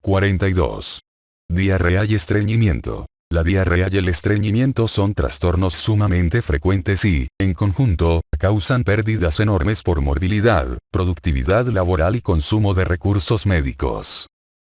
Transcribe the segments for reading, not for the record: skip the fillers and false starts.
42. Diarrea y estreñimiento. La diarrea y el estreñimiento son trastornos sumamente frecuentes y, en conjunto, causan pérdidas enormes por morbilidad, productividad laboral y consumo de recursos médicos.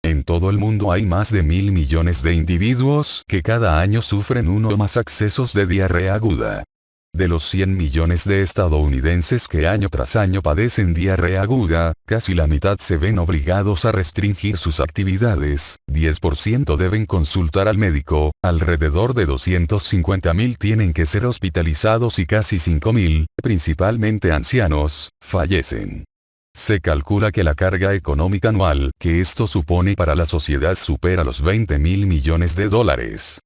En todo el mundo hay más de 1.000 millones de individuos que cada año sufren uno o más accesos de diarrea aguda. De los 100 millones de estadounidenses que año tras año padecen diarrea aguda, casi la mitad se ven obligados a restringir sus actividades, 10% deben consultar al médico, alrededor de 250.000 tienen que ser hospitalizados y casi 5.000, principalmente ancianos, fallecen. Se calcula que la carga económica anual que esto supone para la sociedad supera los 20.000 millones de dólares.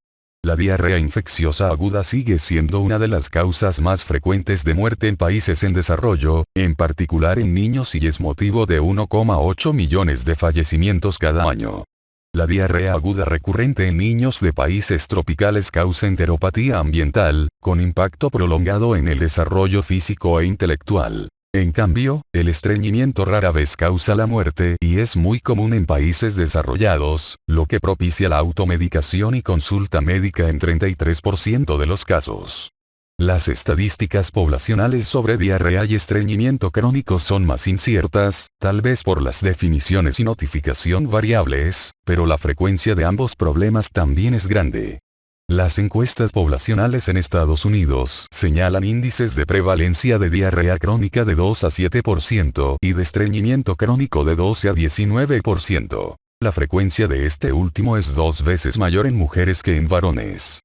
La diarrea infecciosa aguda sigue siendo una de las causas más frecuentes de muerte en países en desarrollo, en particular en niños y es motivo de 1,8 millones de fallecimientos cada año. La diarrea aguda recurrente en niños de países tropicales causa enteropatía ambiental, con impacto prolongado en el desarrollo físico e intelectual. En cambio, el estreñimiento rara vez causa la muerte y es muy común en países desarrollados, lo que propicia la automedicación y consulta médica en 33% de los casos. Las estadísticas poblacionales sobre diarrea y estreñimiento crónicos son más inciertas, tal vez por las definiciones y notificación variables, pero la frecuencia de ambos problemas también es grande. Las encuestas poblacionales en Estados Unidos señalan índices de prevalencia de diarrea crónica de 2 a 7% y de estreñimiento crónico de 12 a 19%. La frecuencia de este último es 2 veces mayor en mujeres que en varones.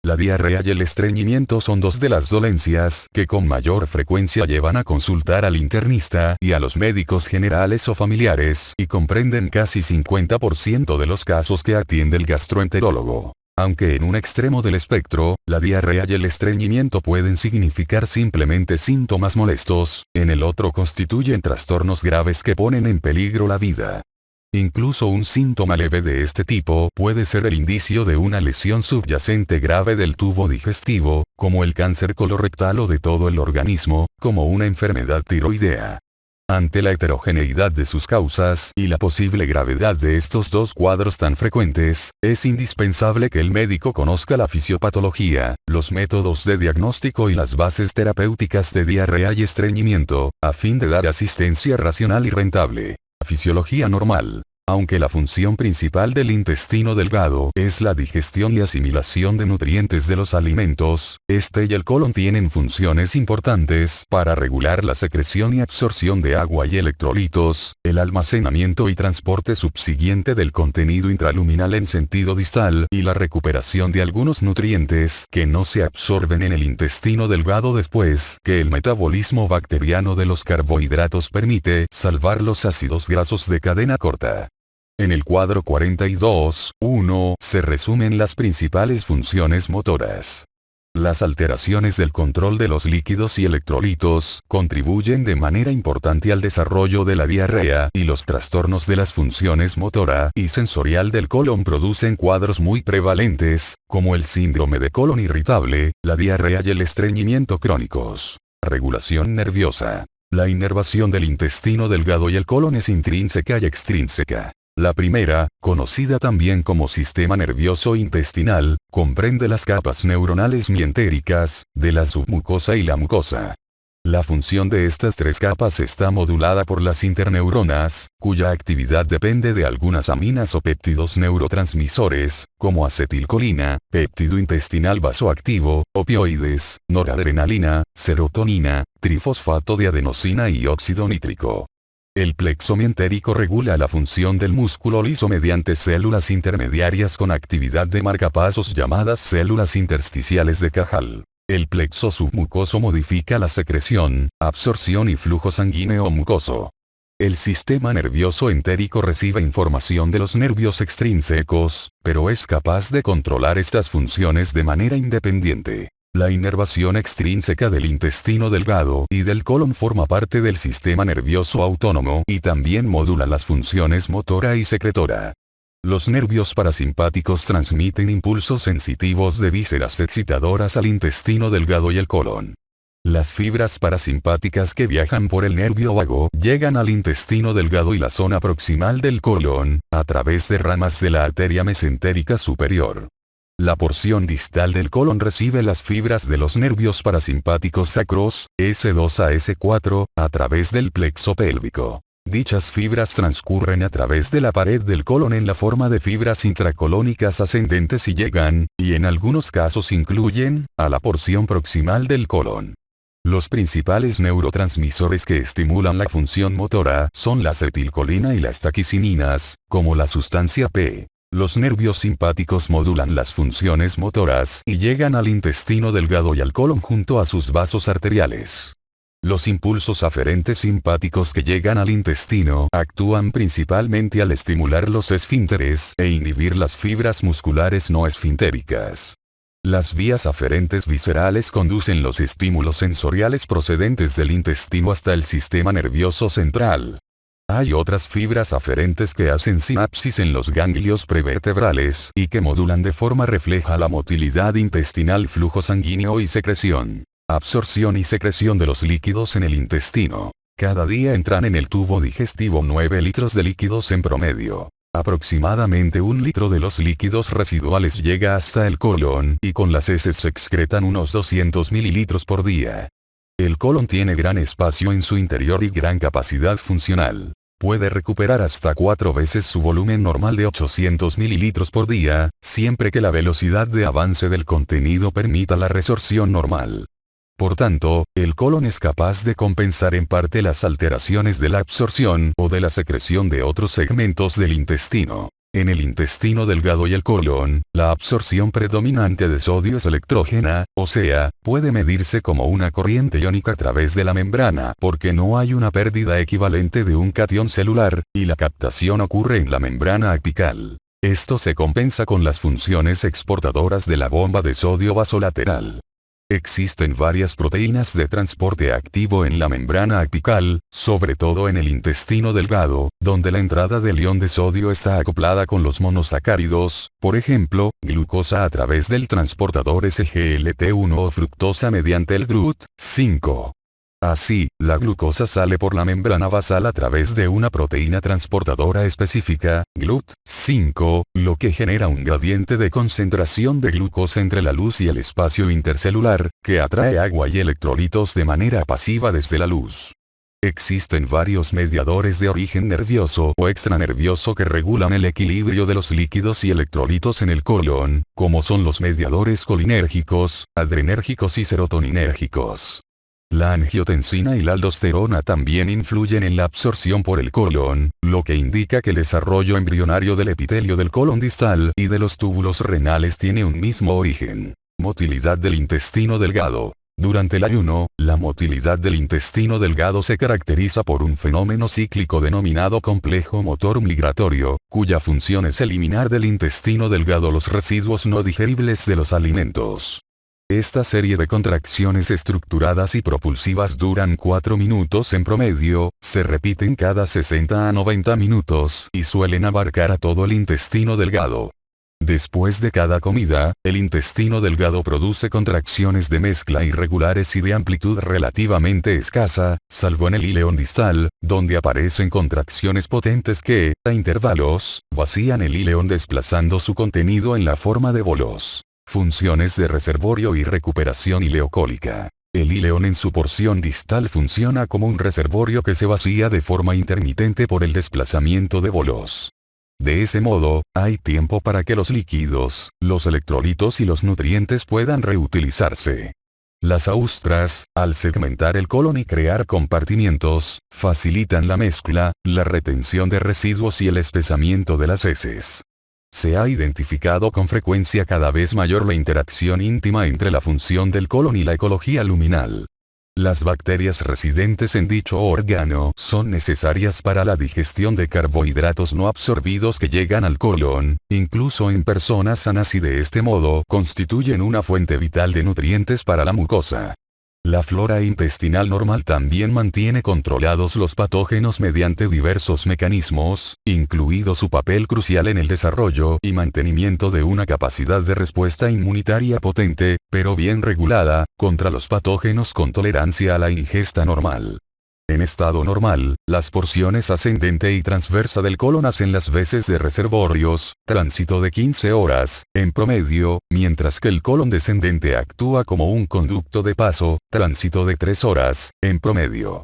La diarrea y el estreñimiento son dos de las dolencias que con mayor frecuencia llevan a consultar al internista y a los médicos generales o familiares y comprenden casi 50% de los casos que atiende el gastroenterólogo. Aunque en un extremo del espectro, la diarrea y el estreñimiento pueden significar simplemente síntomas molestos, en el otro constituyen trastornos graves que ponen en peligro la vida. Incluso un síntoma leve de este tipo puede ser el indicio de una lesión subyacente grave del tubo digestivo, como el cáncer colorectal o de todo el organismo, como una enfermedad tiroidea. Ante la heterogeneidad de sus causas y la posible gravedad de estos dos cuadros tan frecuentes, es indispensable que el médico conozca la fisiopatología, los métodos de diagnóstico y las bases terapéuticas de diarrea y estreñimiento, a fin de dar asistencia racional y rentable. La fisiología normal. Aunque la función principal del intestino delgado es la digestión y asimilación de nutrientes de los alimentos, este y el colon tienen funciones importantes para regular la secreción y absorción de agua y electrolitos, el almacenamiento y transporte subsiguiente del contenido intraluminal en sentido distal y la recuperación de algunos nutrientes que no se absorben en el intestino delgado después que el metabolismo bacteriano de los carbohidratos permite salvar los ácidos grasos de cadena corta. En el cuadro 42.1 se resumen las principales funciones motoras. Las alteraciones del control de los líquidos y electrolitos contribuyen de manera importante al desarrollo de la diarrea y los trastornos de las funciones motora y sensorial del colon producen cuadros muy prevalentes, como el síndrome de colon irritable, la diarrea y el estreñimiento crónicos. Regulación nerviosa. La inervación del intestino delgado y el colon es intrínseca y extrínseca. La primera, conocida también como sistema nervioso intestinal, comprende las capas neuronales mientéricas, de la submucosa y la mucosa. La función de estas tres capas está modulada por las interneuronas, cuya actividad depende de algunas aminas o péptidos neurotransmisores, como acetilcolina, péptido intestinal vasoactivo, opioides, noradrenalina, serotonina, trifosfato de adenosina y óxido nítrico. El plexo mientérico regula la función del músculo liso mediante células intermediarias con actividad de marcapasos llamadas células intersticiales de Cajal. El plexo submucoso modifica la secreción, absorción y flujo sanguíneo mucoso. El sistema nervioso entérico recibe información de los nervios extrínsecos, pero es capaz de controlar estas funciones de manera independiente. La inervación extrínseca del intestino delgado y del colon forma parte del sistema nervioso autónomo y también modula las funciones motora y secretora. Los nervios parasimpáticos transmiten impulsos sensitivos de vísceras excitadoras al intestino delgado y el colon. Las fibras parasimpáticas que viajan por el nervio vago llegan al intestino delgado y la zona proximal del colon, a través de ramas de la arteria mesentérica superior. La porción distal del colon recibe las fibras de los nervios parasimpáticos sacros, S2 a S4, a través del plexo pélvico. Dichas fibras transcurren a través de la pared del colon en la forma de fibras intracolónicas ascendentes y llegan, y en algunos casos incluyen, a la porción proximal del colon. Los principales neurotransmisores que estimulan la función motora son la acetilcolina y las taquicininas, como la sustancia P. Los nervios simpáticos modulan las funciones motoras y llegan al intestino delgado y al colon junto a sus vasos arteriales. Los impulsos aferentes simpáticos que llegan al intestino actúan principalmente al estimular los esfínteres e inhibir las fibras musculares no esfintéricas. Las vías aferentes viscerales conducen los estímulos sensoriales procedentes del intestino hasta el sistema nervioso central. Hay otras fibras aferentes que hacen sinapsis en los ganglios prevertebrales y que modulan de forma refleja la motilidad intestinal, flujo sanguíneo y secreción. Absorción y secreción de los líquidos en el intestino. Cada día entran en el tubo digestivo 9 litros de líquidos en promedio. Aproximadamente 1 litro de los líquidos residuales llega hasta el colon y con las heces se excretan unos 200 mililitros por día. El colon tiene gran espacio en su interior y gran capacidad funcional. Puede recuperar hasta 4 veces su volumen normal de 800 mililitros por día, siempre que la velocidad de avance del contenido permita la resorción normal. Por tanto, el colon es capaz de compensar en parte las alteraciones de la absorción o de la secreción de otros segmentos del intestino. En el intestino delgado y el colon, la absorción predominante de sodio es electrógena, o sea, puede medirse como una corriente iónica a través de la membrana porque no hay una pérdida equivalente de un catión celular, y la captación ocurre en la membrana apical. Esto se compensa con las funciones exportadoras de la bomba de sodio vasolateral. Existen varias proteínas de transporte activo en la membrana apical, sobre todo en el intestino delgado, donde la entrada del ion de sodio está acoplada con los monosacáridos, por ejemplo, glucosa a través del transportador SGLT1 o fructosa mediante el GLUT5. Así, la glucosa sale por la membrana basal a través de una proteína transportadora específica, GLUT5, lo que genera un gradiente de concentración de glucosa entre la luz y el espacio intercelular, que atrae agua y electrolitos de manera pasiva desde la luz. Existen varios mediadores de origen nervioso o extranervioso que regulan el equilibrio de los líquidos y electrolitos en el colon, como son los mediadores colinérgicos, adrenérgicos y serotoninérgicos. La angiotensina y la aldosterona también influyen en la absorción por el colon, lo que indica que el desarrollo embrionario del epitelio del colon distal y de los túbulos renales tiene un mismo origen. Motilidad del intestino delgado. Durante el ayuno, la motilidad del intestino delgado se caracteriza por un fenómeno cíclico denominado complejo motor migratorio, cuya función es eliminar del intestino delgado los residuos no digeribles de los alimentos. Esta serie de contracciones estructuradas y propulsivas duran 4 minutos en promedio, se repiten cada 60 a 90 minutos y suelen abarcar a todo el intestino delgado. Después de cada comida, el intestino delgado produce contracciones de mezcla irregulares y de amplitud relativamente escasa, salvo en el íleon distal, donde aparecen contracciones potentes que, a intervalos, vacían el íleon desplazando su contenido en la forma de bolos. Funciones de reservorio y recuperación ileocólica. El íleon en su porción distal funciona como un reservorio que se vacía de forma intermitente por el desplazamiento de bolos. De ese modo, hay tiempo para que los líquidos, los electrolitos y los nutrientes puedan reutilizarse. Las austras, al segmentar el colon y crear compartimientos, facilitan la mezcla, la retención de residuos y el espesamiento de las heces. Se ha identificado con frecuencia cada vez mayor la interacción íntima entre la función del colon y la ecología luminal. Las bacterias residentes en dicho órgano son necesarias para la digestión de carbohidratos no absorbidos que llegan al colon, incluso en personas sanas, y de este modo constituyen una fuente vital de nutrientes para la mucosa. La flora intestinal normal también mantiene controlados los patógenos mediante diversos mecanismos, incluido su papel crucial en el desarrollo y mantenimiento de una capacidad de respuesta inmunitaria potente, pero bien regulada, contra los patógenos con tolerancia a la ingesta normal. En estado normal, las porciones ascendente y transversa del colon hacen las veces de reservorios, tránsito de 15 horas, en promedio, mientras que el colon descendente actúa como un conducto de paso, tránsito de 3 horas, en promedio.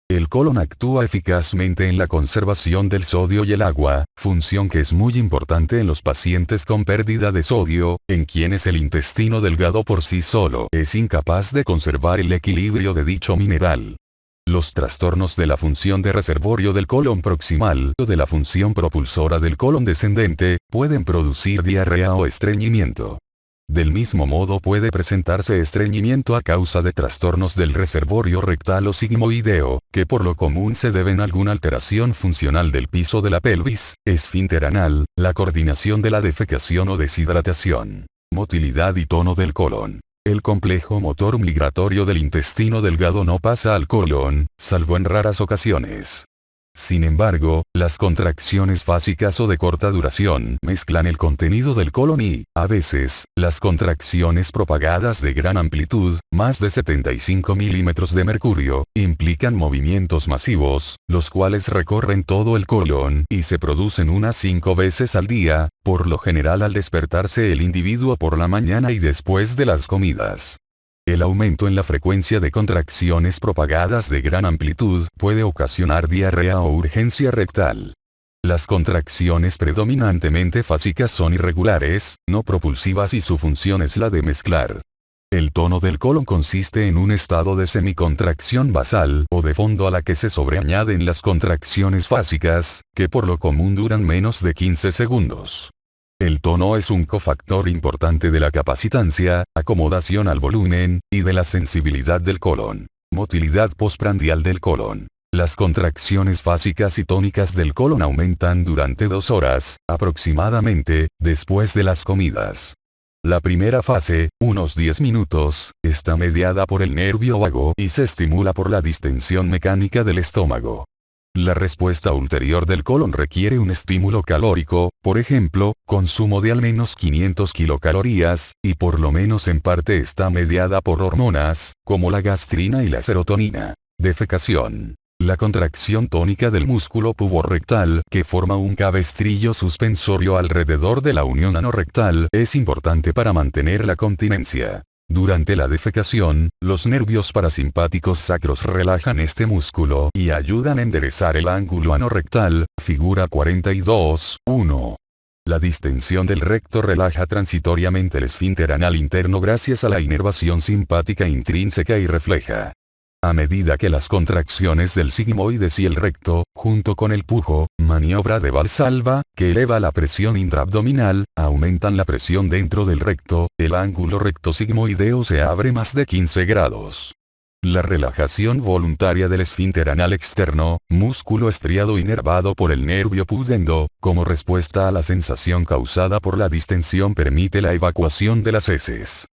El colon actúa eficazmente en la conservación del sodio y el agua, función que es muy importante en los pacientes con pérdida de sodio, en quienes el intestino delgado por sí solo es incapaz de conservar el equilibrio de dicho mineral. Los trastornos de la función de reservorio del colon proximal o de la función propulsora del colon descendente, pueden producir diarrea o estreñimiento. Del mismo modo puede presentarse estreñimiento a causa de trastornos del reservorio rectal o sigmoideo, que por lo común se deben a alguna alteración funcional del piso de la pelvis, esfínter anal, la coordinación de la defecación o deshidratación, motilidad y tono del colon. El complejo motor migratorio del intestino delgado no pasa al colon, salvo en raras ocasiones. Sin embargo, las contracciones fásicas o de corta duración mezclan el contenido del colon y, a veces, las contracciones propagadas de gran amplitud, más de 75 milímetros de mercurio, implican movimientos masivos, los cuales recorren todo el colon y se producen unas 5 veces al día, por lo general al despertarse el individuo por la mañana y después de las comidas. El aumento en la frecuencia de contracciones propagadas de gran amplitud puede ocasionar diarrea o urgencia rectal. Las contracciones predominantemente fásicas son irregulares, no propulsivas y su función es la de mezclar. El tono del colon consiste en un estado de semicontracción basal o de fondo a la que se sobreañaden las contracciones fásicas, que por lo común duran menos de 15 segundos. El tono es un cofactor importante de la capacitancia, acomodación al volumen, y de la sensibilidad del colon. Motilidad postprandial del colon. Las contracciones fásicas y tónicas del colon aumentan durante 2 horas, aproximadamente, después de las comidas. La primera fase, unos 10 minutos, está mediada por el nervio vago y se estimula por la distensión mecánica del estómago. La respuesta ulterior del colon requiere un estímulo calórico, por ejemplo, consumo de al menos 500 kilocalorías, y por lo menos en parte está mediada por hormonas, como la gastrina y la serotonina. Defecación. La contracción tónica del músculo puborectal, que forma un cabestrillo suspensorio alrededor de la unión anorrectal, es importante para mantener la continencia. Durante la defecación, los nervios parasimpáticos sacros relajan este músculo y ayudan a enderezar el ángulo anorrectal, figura 42.1. La distensión del recto relaja transitoriamente el esfínter anal interno gracias a la inervación simpática intrínseca y refleja. A medida que las contracciones del sigmoides y el recto, junto con el pujo, maniobra de Valsalva, que eleva la presión intraabdominal, aumentan la presión dentro del recto, el ángulo recto sigmoideo se abre más de 15 grados. La relajación voluntaria del esfínter anal externo, músculo estriado inervado por el nervio pudendo, como respuesta a la sensación causada por la distensión permite la evacuación de las heces.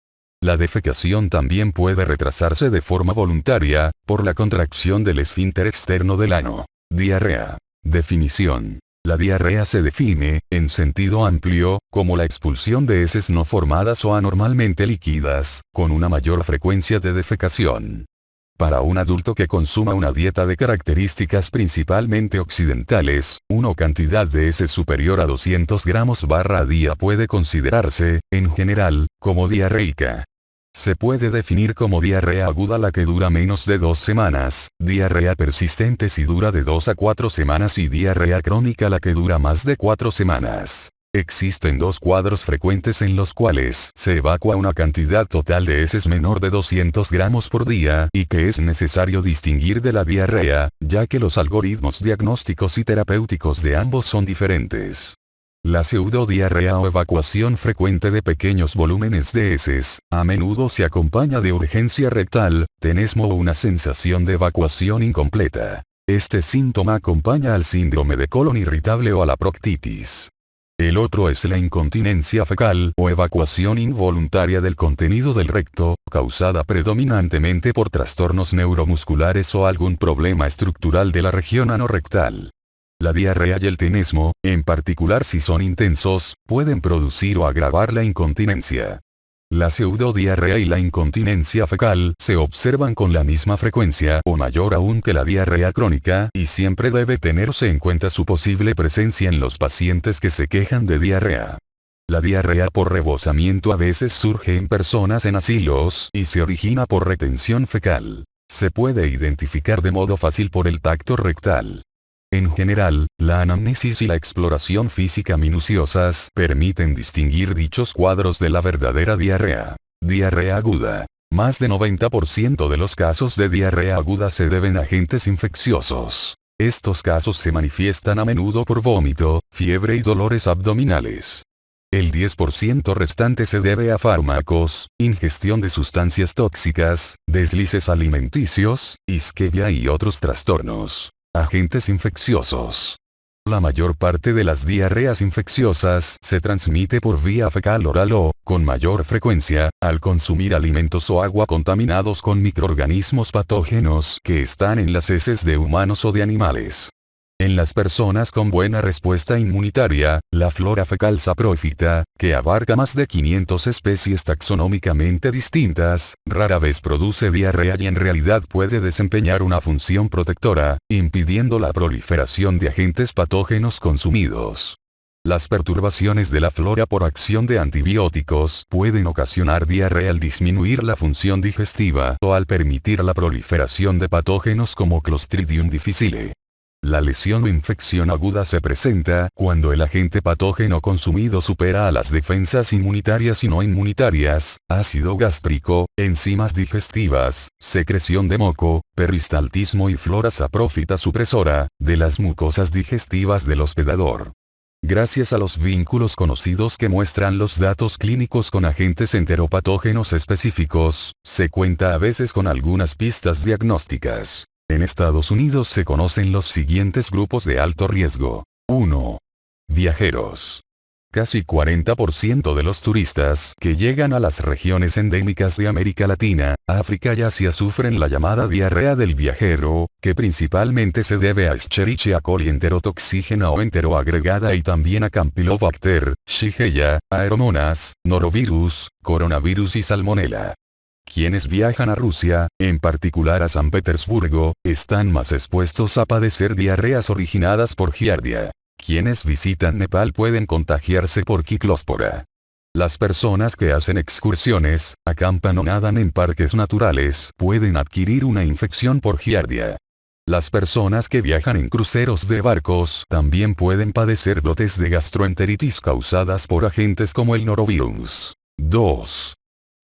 La defecación también puede retrasarse de forma voluntaria, por la contracción del esfínter externo del ano. Diarrea. Definición. La diarrea se define, en sentido amplio, como la expulsión de heces no formadas o anormalmente líquidas, con una mayor frecuencia de defecación. Para un adulto que consuma una dieta de características principalmente occidentales, una cantidad de heces superior a 200 gramos a día puede considerarse, en general, como diarreica. Se puede definir como diarrea aguda la que dura menos de 2 semanas, diarrea persistente si dura de 2 a 4 semanas y diarrea crónica la que dura más de 4 semanas. Existen 2 cuadros frecuentes en los cuales se evacúa una cantidad total de heces menor de 200 gramos por día y que es necesario distinguir de la diarrea, ya que los algoritmos diagnósticos y terapéuticos de ambos son diferentes. La pseudodiarrea o evacuación frecuente de pequeños volúmenes de heces, a menudo se acompaña de urgencia rectal, tenesmo o una sensación de evacuación incompleta. Este síntoma acompaña al síndrome de colon irritable o a la proctitis. El otro es la incontinencia fecal o evacuación involuntaria del contenido del recto, causada predominantemente por trastornos neuromusculares o algún problema estructural de la región anorrectal. La diarrea y el tenesmo, en particular si son intensos, pueden producir o agravar la incontinencia. La pseudodiarrea y la incontinencia fecal se observan con la misma frecuencia o mayor aún que la diarrea crónica y siempre debe tenerse en cuenta su posible presencia en los pacientes que se quejan de diarrea. La diarrea por rebosamiento a veces surge en personas en asilos y se origina por retención fecal. Se puede identificar de modo fácil por el tacto rectal. En general, la anamnesis y la exploración física minuciosas permiten distinguir dichos cuadros de la verdadera diarrea. Diarrea aguda. Más de 90% de los casos de diarrea aguda se deben a agentes infecciosos. Estos casos se manifiestan a menudo por vómito, fiebre y dolores abdominales. El 10% restante se debe a fármacos, ingestión de sustancias tóxicas, deslices alimenticios, isquemia y otros trastornos. Agentes infecciosos. La mayor parte de las diarreas infecciosas se transmite por vía fecal oral o, con mayor frecuencia, al consumir alimentos o agua contaminados con microorganismos patógenos que están en las heces de humanos o de animales. En las personas con buena respuesta inmunitaria, la flora fecal saprófita, que abarca más de 500 especies taxonómicamente distintas, rara vez produce diarrea y en realidad puede desempeñar una función protectora, impidiendo la proliferación de agentes patógenos consumidos. Las perturbaciones de la flora por acción de antibióticos pueden ocasionar diarrea al disminuir la función digestiva o al permitir la proliferación de patógenos como Clostridium difficile. La lesión o infección aguda se presenta cuando el agente patógeno consumido supera a las defensas inmunitarias y no inmunitarias, ácido gástrico, enzimas digestivas, secreción de moco, peristaltismo y flora saprófita supresora, de las mucosas digestivas del hospedador. Gracias a los vínculos conocidos que muestran los datos clínicos con agentes enteropatógenos específicos, se cuenta a veces con algunas pistas diagnósticas. En Estados Unidos se conocen los siguientes grupos de alto riesgo. 1. Viajeros. Casi 40% de los turistas que llegan a las regiones endémicas de América Latina, África y Asia sufren la llamada diarrea del viajero, que principalmente se debe a Escherichia coli enterotoxígena o enteroagregada y también a Campylobacter, Shigella, Aeromonas, norovirus, coronavirus y salmonella. Quienes viajan a Rusia, en particular a San Petersburgo, están más expuestos a padecer diarreas originadas por giardia. Quienes visitan Nepal pueden contagiarse por quiclóspora. Las personas que hacen excursiones, acampan o nadan en parques naturales pueden adquirir una infección por giardia. Las personas que viajan en cruceros de barcos también pueden padecer brotes de gastroenteritis causadas por agentes como el norovirus. 2.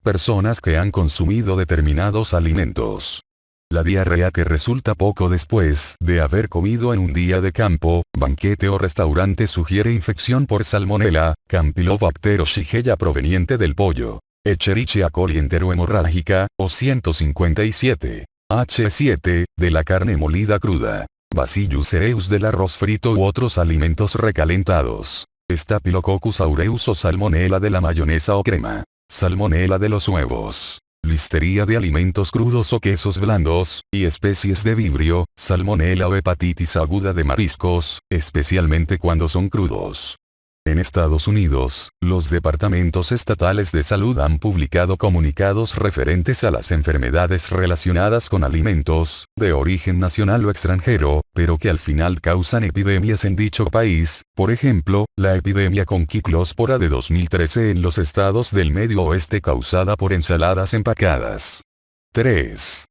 Personas que han consumido determinados alimentos. La diarrea que resulta poco después de haber comido en un día de campo, banquete o restaurante sugiere infección por salmonella, Campylobacter o Shigella proveniente del pollo, Escherichia coli enterohemorrágica, o 157, H7, de la carne molida cruda, Bacillus cereus del arroz frito u otros alimentos recalentados, Staphylococcus aureus o salmonella de la mayonesa o crema. Salmonela de los huevos, listeria de alimentos crudos o quesos blandos, y especies de vibrio, salmonela o hepatitis aguda de mariscos, especialmente cuando son crudos. En Estados Unidos, los departamentos estatales de salud han publicado comunicados referentes a las enfermedades relacionadas con alimentos, de origen nacional o extranjero, pero que al final causan epidemias en dicho país, por ejemplo, la epidemia con quiclóspora de 2013 en los estados del Medio Oeste causada por ensaladas empacadas. 3.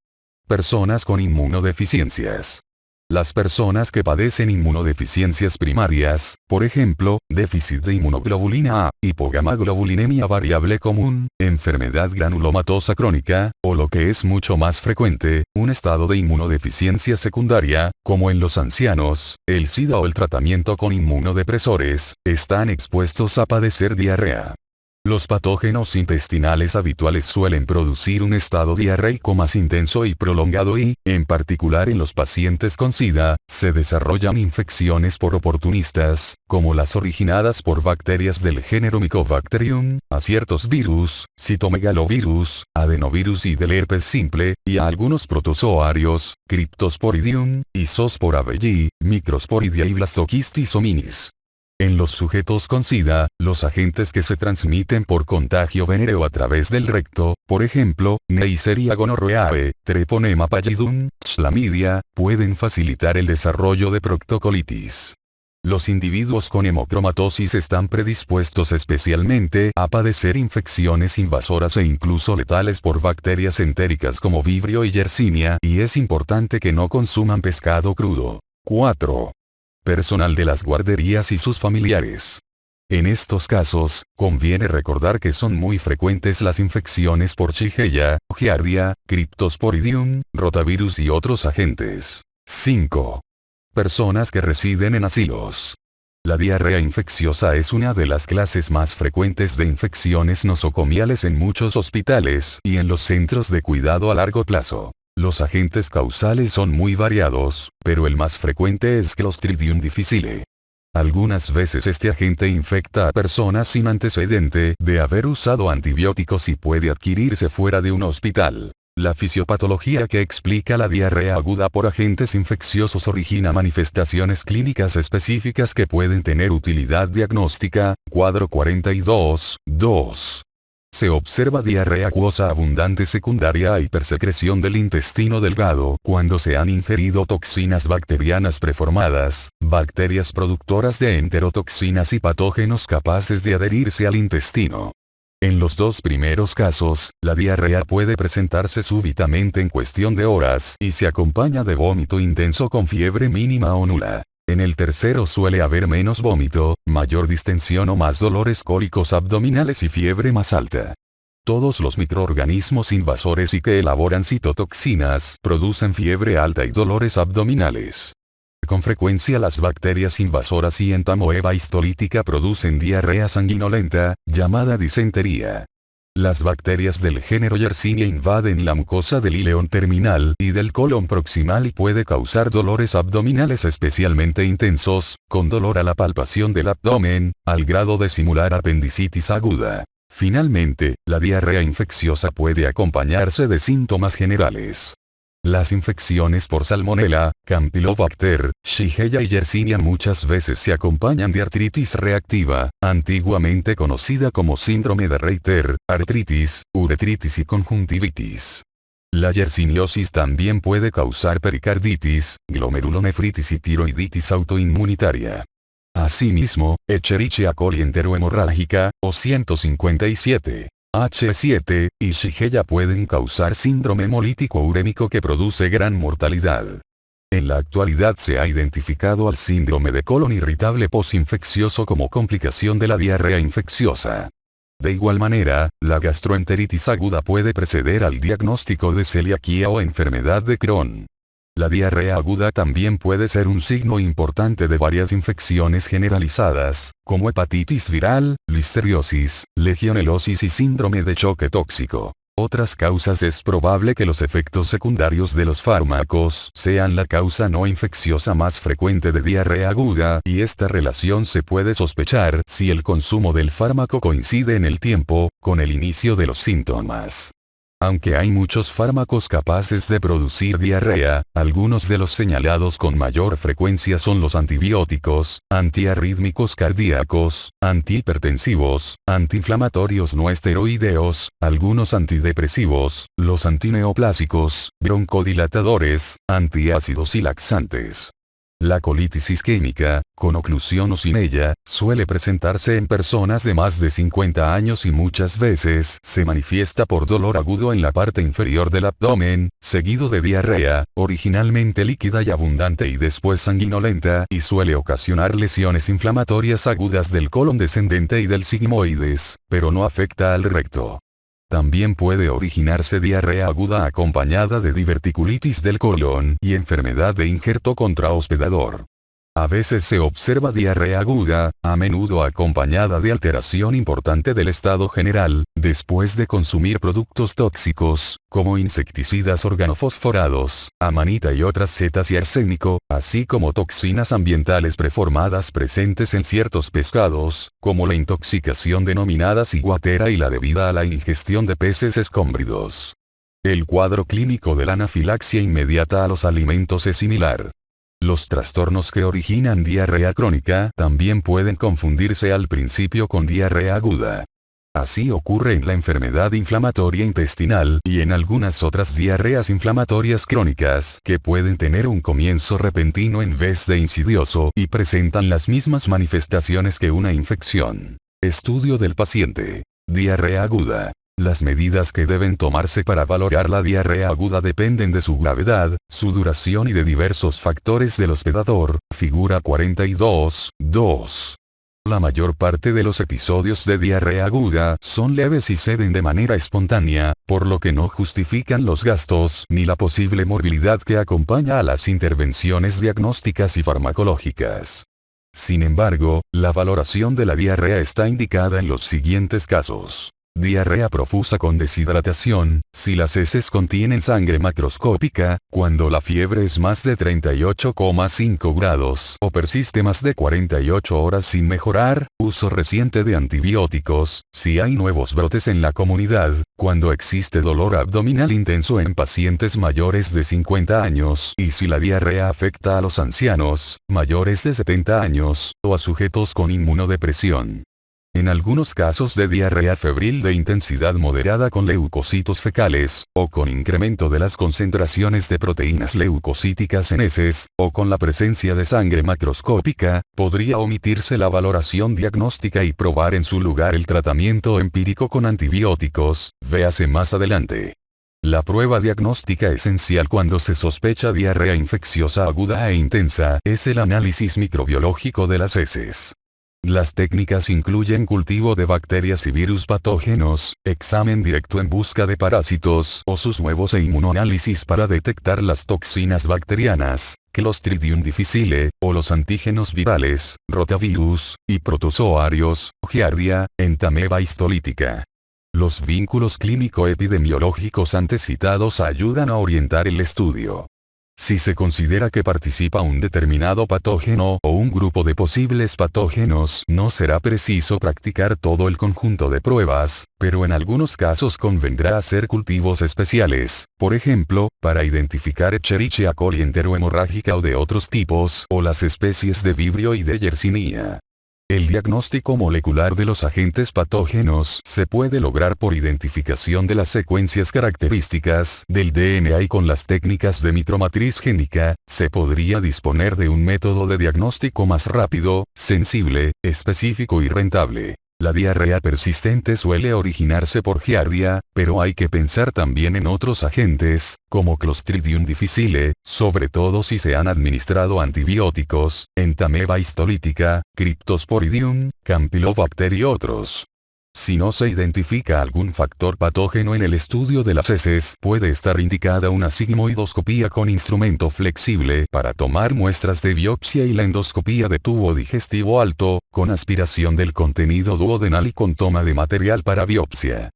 Personas con inmunodeficiencias. Las personas que padecen inmunodeficiencias primarias, por ejemplo, déficit de inmunoglobulina A, hipogamaglobulinemia variable común, enfermedad granulomatosa crónica, o lo que es mucho más frecuente, un estado de inmunodeficiencia secundaria, como en los ancianos, el SIDA o el tratamiento con inmunodepresores, están expuestos a padecer diarrea. Los patógenos intestinales habituales suelen producir un estado diarreico más intenso y prolongado y, en particular en los pacientes con SIDA, se desarrollan infecciones por oportunistas, como las originadas por bacterias del género Mycobacterium, a ciertos virus, citomegalovirus, adenovirus y del herpes simple, y a algunos protozoarios, Cryptosporidium, y Zoospora-belli, Microsporidia y Blastocystis hominis. En los sujetos con SIDA, los agentes que se transmiten por contagio venéreo a través del recto, por ejemplo, Neisseria gonorrhoeae, Treponema pallidum, Chlamydia, pueden facilitar el desarrollo de proctocolitis. Los individuos con hemocromatosis están predispuestos especialmente a padecer infecciones invasoras e incluso letales por bacterias entéricas como Vibrio y Yersinia, y es importante que no consuman pescado crudo. 4. Personal de las guarderías y sus familiares. En estos casos, conviene recordar que son muy frecuentes las infecciones por Shigella, Giardia, Cryptosporidium, rotavirus y otros agentes. 5. Personas que residen en asilos. La diarrea infecciosa es una de las clases más frecuentes de infecciones nosocomiales en muchos hospitales y en los centros de cuidado a largo plazo. Los agentes causales son muy variados, pero el más frecuente es Clostridium difficile. Algunas veces este agente infecta a personas sin antecedente de haber usado antibióticos y puede adquirirse fuera de un hospital. La fisiopatología que explica la diarrea aguda por agentes infecciosos origina manifestaciones clínicas específicas que pueden tener utilidad diagnóstica. Cuadro 42, 2. Se observa diarrea acuosa abundante secundaria a hipersecreción del intestino delgado cuando se han ingerido toxinas bacterianas preformadas, bacterias productoras de enterotoxinas y patógenos capaces de adherirse al intestino. En los dos primeros casos, la diarrea puede presentarse súbitamente en cuestión de horas y se acompaña de vómito intenso con fiebre mínima o nula. En el tercero suele haber menos vómito, mayor distensión o más dolores cólicos abdominales y fiebre más alta. Todos los microorganismos invasores y que elaboran citotoxinas producen fiebre alta y dolores abdominales. Con frecuencia las bacterias invasoras y entamoeba histolítica producen diarrea sanguinolenta, llamada disentería. Las bacterias del género Yersinia invaden la mucosa del ileón terminal y del colon proximal y puede causar dolores abdominales especialmente intensos, con dolor a la palpación del abdomen, al grado de simular apendicitis aguda. Finalmente, la diarrea infecciosa puede acompañarse de síntomas generales. Las infecciones por Salmonella, Campylobacter, Shigella y Yersinia muchas veces se acompañan de artritis reactiva, antiguamente conocida como síndrome de Reiter, artritis, uretritis y conjuntivitis. La yersiniosis también puede causar pericarditis, glomerulonefritis y tiroiditis autoinmunitaria. Asimismo, Escherichia coli enterohemorrágica, o 157. H7, y Shigella pueden causar síndrome hemolítico urémico que produce gran mortalidad. En la actualidad se ha identificado al síndrome de colon irritable posinfeccioso como complicación de la diarrea infecciosa. De igual manera, la gastroenteritis aguda puede preceder al diagnóstico de celiaquía o enfermedad de Crohn. La diarrea aguda también puede ser un signo importante de varias infecciones generalizadas, como hepatitis viral, listeriosis, legionelosis y síndrome de choque tóxico. Otras causas es probable que los efectos secundarios de los fármacos sean la causa no infecciosa más frecuente de diarrea aguda y esta relación se puede sospechar si el consumo del fármaco coincide en el tiempo con el inicio de los síntomas. Aunque hay muchos fármacos capaces de producir diarrea, algunos de los señalados con mayor frecuencia son los antibióticos, antiarrítmicos cardíacos, antihipertensivos, antiinflamatorios no esteroideos, algunos antidepresivos, los antineoplásicos, broncodilatadores, antiácidos y laxantes. La colitis isquémica, con oclusión o sin ella, suele presentarse en personas de más de 50 años y muchas veces se manifiesta por dolor agudo en la parte inferior del abdomen, seguido de diarrea, originalmente líquida y abundante y después sanguinolenta y suele ocasionar lesiones inflamatorias agudas del colon descendente y del sigmoides, pero no afecta al recto. También puede originarse diarrea aguda acompañada de diverticulitis del colon y enfermedad de injerto contrahospedador. A veces se observa diarrea aguda, a menudo acompañada de alteración importante del estado general, después de consumir productos tóxicos, como insecticidas organofosforados, amanita y otras setas y arsénico, así como toxinas ambientales preformadas presentes en ciertos pescados, como la intoxicación denominada ciguatera y la debida a la ingestión de peces escómbridos. El cuadro clínico de la anafilaxia inmediata a los alimentos es similar. Los trastornos que originan diarrea crónica también pueden confundirse al principio con diarrea aguda. Así ocurre en la enfermedad inflamatoria intestinal y en algunas otras diarreas inflamatorias crónicas que pueden tener un comienzo repentino en vez de insidioso y presentan las mismas manifestaciones que una infección. Estudio del paciente. Diarrea aguda. Las medidas que deben tomarse para valorar la diarrea aguda dependen de su gravedad, su duración y de diversos factores del hospedador, figura 42.2. La mayor parte de los episodios de diarrea aguda son leves y ceden de manera espontánea, por lo que no justifican los gastos ni la posible morbilidad que acompaña a las intervenciones diagnósticas y farmacológicas. Sin embargo, la valoración de la diarrea está indicada en los siguientes casos. Diarrea profusa con deshidratación, si las heces contienen sangre macroscópica, cuando la fiebre es más de 38,5 grados o persiste más de 48 horas sin mejorar, uso reciente de antibióticos, si hay nuevos brotes en la comunidad, cuando existe dolor abdominal intenso en pacientes mayores de 50 años y si la diarrea afecta a los ancianos, mayores de 70 años, o a sujetos con inmunodepresión. En algunos casos de diarrea febril de intensidad moderada con leucocitos fecales, o con incremento de las concentraciones de proteínas leucocíticas en heces, o con la presencia de sangre macroscópica, podría omitirse la valoración diagnóstica y probar en su lugar el tratamiento empírico con antibióticos, véase más adelante. La prueba diagnóstica esencial cuando se sospecha diarrea infecciosa aguda e intensa es el análisis microbiológico de las heces. Las técnicas incluyen cultivo de bacterias y virus patógenos, examen directo en busca de parásitos o sus huevos e inmunoanálisis para detectar las toxinas bacterianas, Clostridium difficile, o los antígenos virales, rotavirus, y protozoarios, Giardia, Entamoeba histolítica. Los vínculos clínico-epidemiológicos antes citados ayudan a orientar el estudio. Si se considera que participa un determinado patógeno o un grupo de posibles patógenos, no será preciso practicar todo el conjunto de pruebas, pero en algunos casos convendrá hacer cultivos especiales, por ejemplo, para identificar Escherichia coli enterohemorrágica o de otros tipos, o las especies de Vibrio y de Yersinia. El diagnóstico molecular de los agentes patógenos se puede lograr por identificación de las secuencias características del DNA y con las técnicas de micromatriz génica, se podría disponer de un método de diagnóstico más rápido, sensible, específico y rentable. La diarrea persistente suele originarse por Giardia, pero hay que pensar también en otros agentes, como Clostridium difficile, sobre todo si se han administrado antibióticos, Entamoeba histolítica, Cryptosporidium, Campylobacter y otros. Si no se identifica algún factor patógeno en el estudio de las heces, puede estar indicada una sigmoidoscopía con instrumento flexible para tomar muestras de biopsia y la endoscopía de tubo digestivo alto, con aspiración del contenido duodenal y con toma de material para biopsia.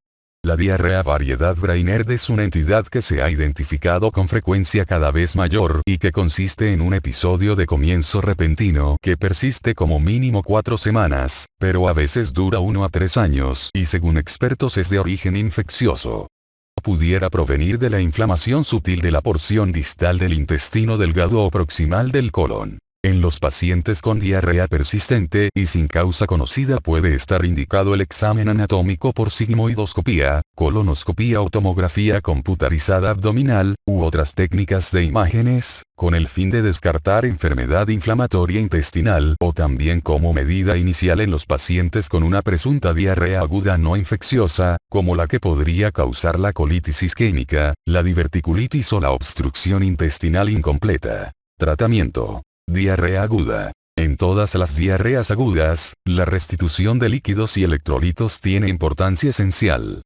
La diarrea variedad Brainerd es una entidad que se ha identificado con frecuencia cada vez mayor y que consiste en un episodio de comienzo repentino que persiste como mínimo 4 semanas, pero a veces dura 1 a 3 años y según expertos es de origen infeccioso. Pudiera provenir de la inflamación sutil de la porción distal del intestino delgado o proximal del colon. En los pacientes con diarrea persistente y sin causa conocida puede estar indicado el examen anatómico por sigmoidoscopía, colonoscopía o tomografía computarizada abdominal, u otras técnicas de imágenes, con el fin de descartar enfermedad inflamatoria intestinal o también como medida inicial en los pacientes con una presunta diarrea aguda no infecciosa, como la que podría causar la colitis isquémica, la diverticulitis o la obstrucción intestinal incompleta. Tratamiento. Diarrea aguda. En todas las diarreas agudas, la restitución de líquidos y electrolitos tiene importancia esencial.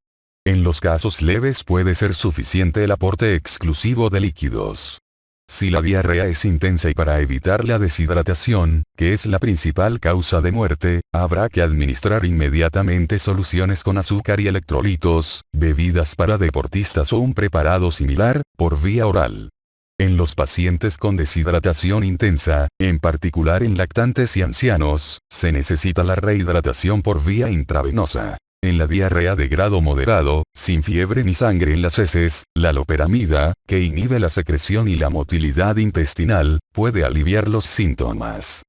En los casos leves puede ser suficiente el aporte exclusivo de líquidos. Si la diarrea es intensa y para evitar la deshidratación, que es la principal causa de muerte, habrá que administrar inmediatamente soluciones con azúcar y electrolitos, bebidas para deportistas o un preparado similar, por vía oral. En los pacientes con deshidratación intensa, en particular en lactantes y ancianos, se necesita la rehidratación por vía intravenosa. En la diarrea de grado moderado, sin fiebre ni sangre en las heces, la loperamida, que inhibe la secreción y la motilidad intestinal, puede aliviar los síntomas.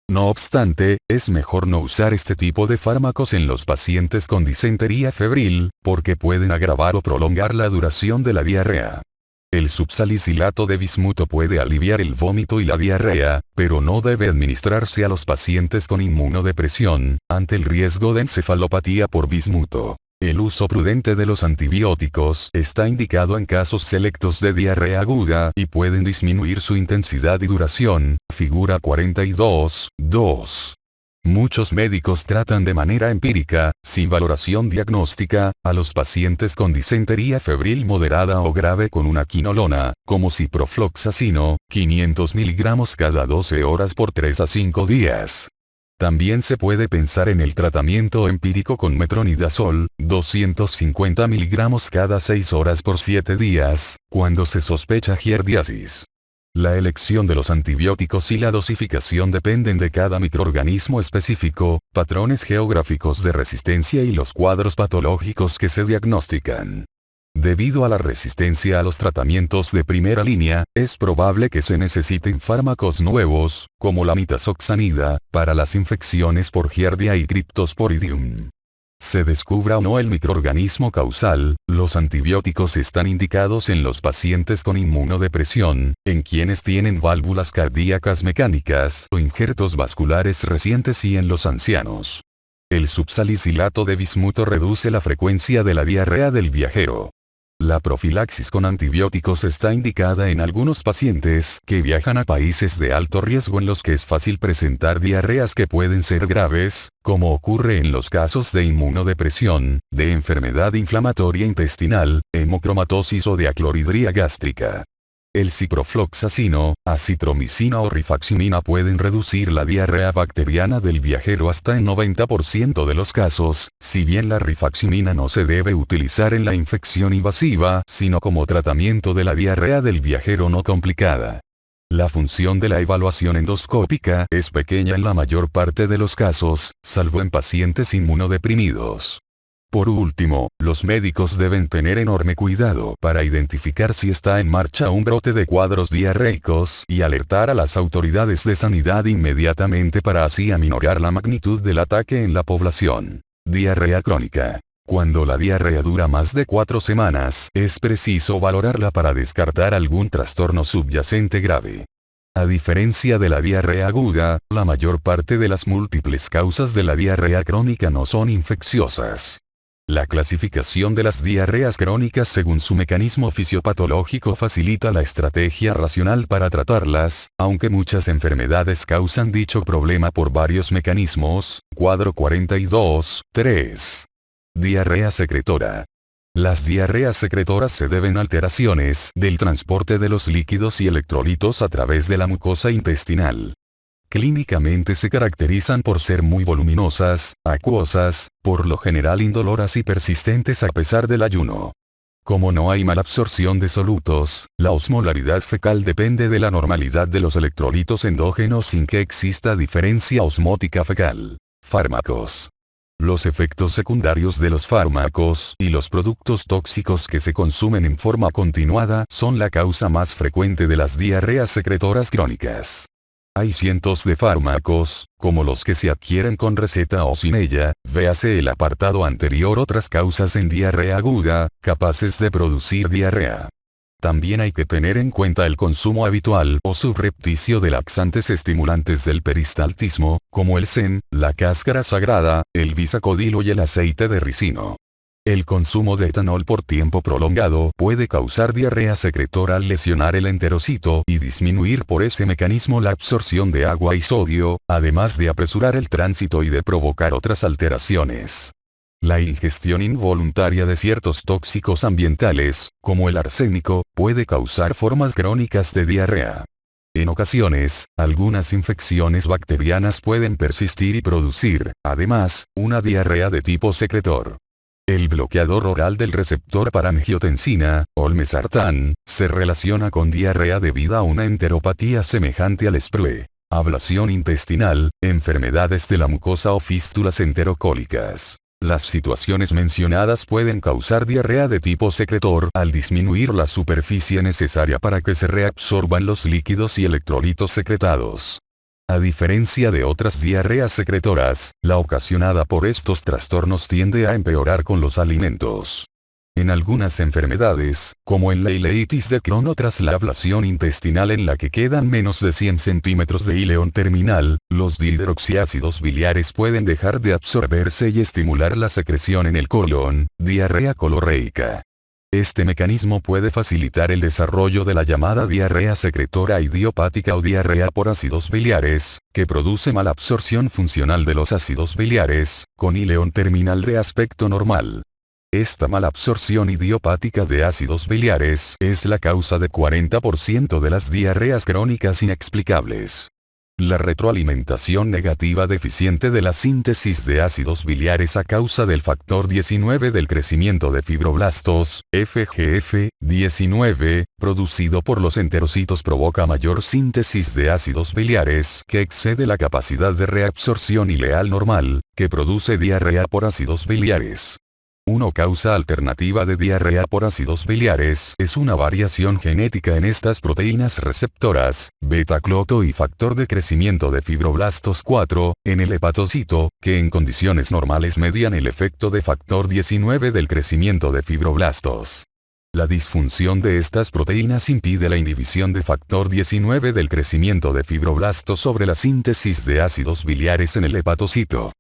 No obstante, es mejor no usar este tipo de fármacos en los pacientes con disentería febril, porque pueden agravar o prolongar la duración de la diarrea. El subsalicilato de bismuto puede aliviar el vómito y la diarrea, pero no debe administrarse a los pacientes con inmunodepresión, ante el riesgo de encefalopatía por bismuto. El uso prudente de los antibióticos está indicado en casos selectos de diarrea aguda y pueden disminuir su intensidad y duración, figura 42.2. Muchos médicos tratan de manera empírica, sin valoración diagnóstica, a los pacientes con disentería febril moderada o grave con una quinolona, como ciprofloxacino, 500 mg cada 12 horas por 3 a 5 días. También se puede pensar en el tratamiento empírico con metronidazol, 250 mg cada 6 horas por 7 días, cuando se sospecha giardiasis. La elección de los antibióticos y la dosificación dependen de cada microorganismo específico, patrones geográficos de resistencia y los cuadros patológicos que se diagnostican. Debido a la resistencia a los tratamientos de primera línea, es probable que se necesiten fármacos nuevos, como la mitazoxanida, para las infecciones por Giardia y Cryptosporidium. Se descubra o no el microorganismo causal, los antibióticos están indicados en los pacientes con inmunodepresión, en quienes tienen válvulas cardíacas mecánicas o injertos vasculares recientes y en los ancianos. El subsalicilato de bismuto reduce la frecuencia de la diarrea del viajero. La profilaxis con antibióticos está indicada en algunos pacientes que viajan a países de alto riesgo en los que es fácil presentar diarreas que pueden ser graves, como ocurre en los casos de inmunodepresión, de enfermedad inflamatoria intestinal, hemocromatosis o de acloridria gástrica. El ciprofloxacino, acitromicina o rifaximina pueden reducir la diarrea bacteriana del viajero hasta en 90% de los casos, si bien la rifaximina no se debe utilizar en la infección invasiva, sino como tratamiento de la diarrea del viajero no complicada. La función de la evaluación endoscópica es pequeña en la mayor parte de los casos, salvo en pacientes inmunodeprimidos. Por último, los médicos deben tener enorme cuidado para identificar si está en marcha un brote de cuadros diarreicos y alertar a las autoridades de sanidad inmediatamente para así aminorar la magnitud del ataque en la población. Diarrea crónica. Cuando la diarrea dura más de 4 semanas, es preciso valorarla para descartar algún trastorno subyacente grave. A diferencia de la diarrea aguda, la mayor parte de las múltiples causas de la diarrea crónica no son infecciosas. La clasificación de las diarreas crónicas según su mecanismo fisiopatológico facilita la estrategia racional para tratarlas, aunque muchas enfermedades causan dicho problema por varios mecanismos. Cuadro 42.3. Diarrea secretora. Las diarreas secretoras se deben a alteraciones del transporte de los líquidos y electrolitos a través de la mucosa intestinal. Clínicamente se caracterizan por ser muy voluminosas, acuosas, por lo general indoloras y persistentes a pesar del ayuno. Como no hay malabsorción de solutos, la osmolaridad fecal depende de la normalidad de los electrolitos endógenos sin que exista diferencia osmótica fecal. Fármacos. Los efectos secundarios de los fármacos y los productos tóxicos que se consumen en forma continuada son la causa más frecuente de las diarreas secretoras crónicas. Hay cientos de fármacos, como los que se adquieren con receta o sin ella, véase el apartado anterior. Otras causas en diarrea aguda, capaces de producir diarrea. También hay que tener en cuenta el consumo habitual o subrepticio de laxantes estimulantes del peristaltismo, como el zen, la cáscara sagrada, el bisacodilo y el aceite de ricino. El consumo de etanol por tiempo prolongado puede causar diarrea secretora al lesionar el enterocito y disminuir por ese mecanismo la absorción de agua y sodio, además de apresurar el tránsito y de provocar otras alteraciones. La ingestión involuntaria de ciertos tóxicos ambientales, como el arsénico, puede causar formas crónicas de diarrea. En ocasiones, algunas infecciones bacterianas pueden persistir y producir, además, una diarrea de tipo secretor. El bloqueador oral del receptor para angiotensina, olmesartán, se relaciona con diarrea debido a una enteropatía semejante al sprue, ablación intestinal, enfermedades de la mucosa o fístulas enterocólicas. Las situaciones mencionadas pueden causar diarrea de tipo secretor al disminuir la superficie necesaria para que se reabsorban los líquidos y electrolitos secretados. A diferencia de otras diarreas secretoras, la ocasionada por estos trastornos tiende a empeorar con los alimentos. En algunas enfermedades, como en la ileitis de Crohn o tras la ablación intestinal en la que quedan menos de 100 centímetros de ileón terminal, los dihidroxiácidos biliares pueden dejar de absorberse y estimular la secreción en el colon, diarrea colorreica. Este mecanismo puede facilitar el desarrollo de la llamada diarrea secretora idiopática o diarrea por ácidos biliares, que produce malabsorción funcional de los ácidos biliares, con ileón terminal de aspecto normal. Esta malabsorción idiopática de ácidos biliares es la causa de 40% de las diarreas crónicas inexplicables. La retroalimentación negativa deficiente de la síntesis de ácidos biliares a causa del factor 19 del crecimiento de fibroblastos, FGF-19, producido por los enterocitos provoca mayor síntesis de ácidos biliares que excede la capacidad de reabsorción ileal normal, que produce diarrea por ácidos biliares. Una causa alternativa de diarrea por ácidos biliares es una variación genética en estas proteínas receptoras, beta-cloto y factor de crecimiento de fibroblastos 4, en el hepatocito, que en condiciones normales median el efecto de factor 19 del crecimiento de fibroblastos. La disfunción de estas proteínas impide la inhibición de factor 19 del crecimiento de fibroblastos sobre la síntesis de ácidos biliares en el hepatocito.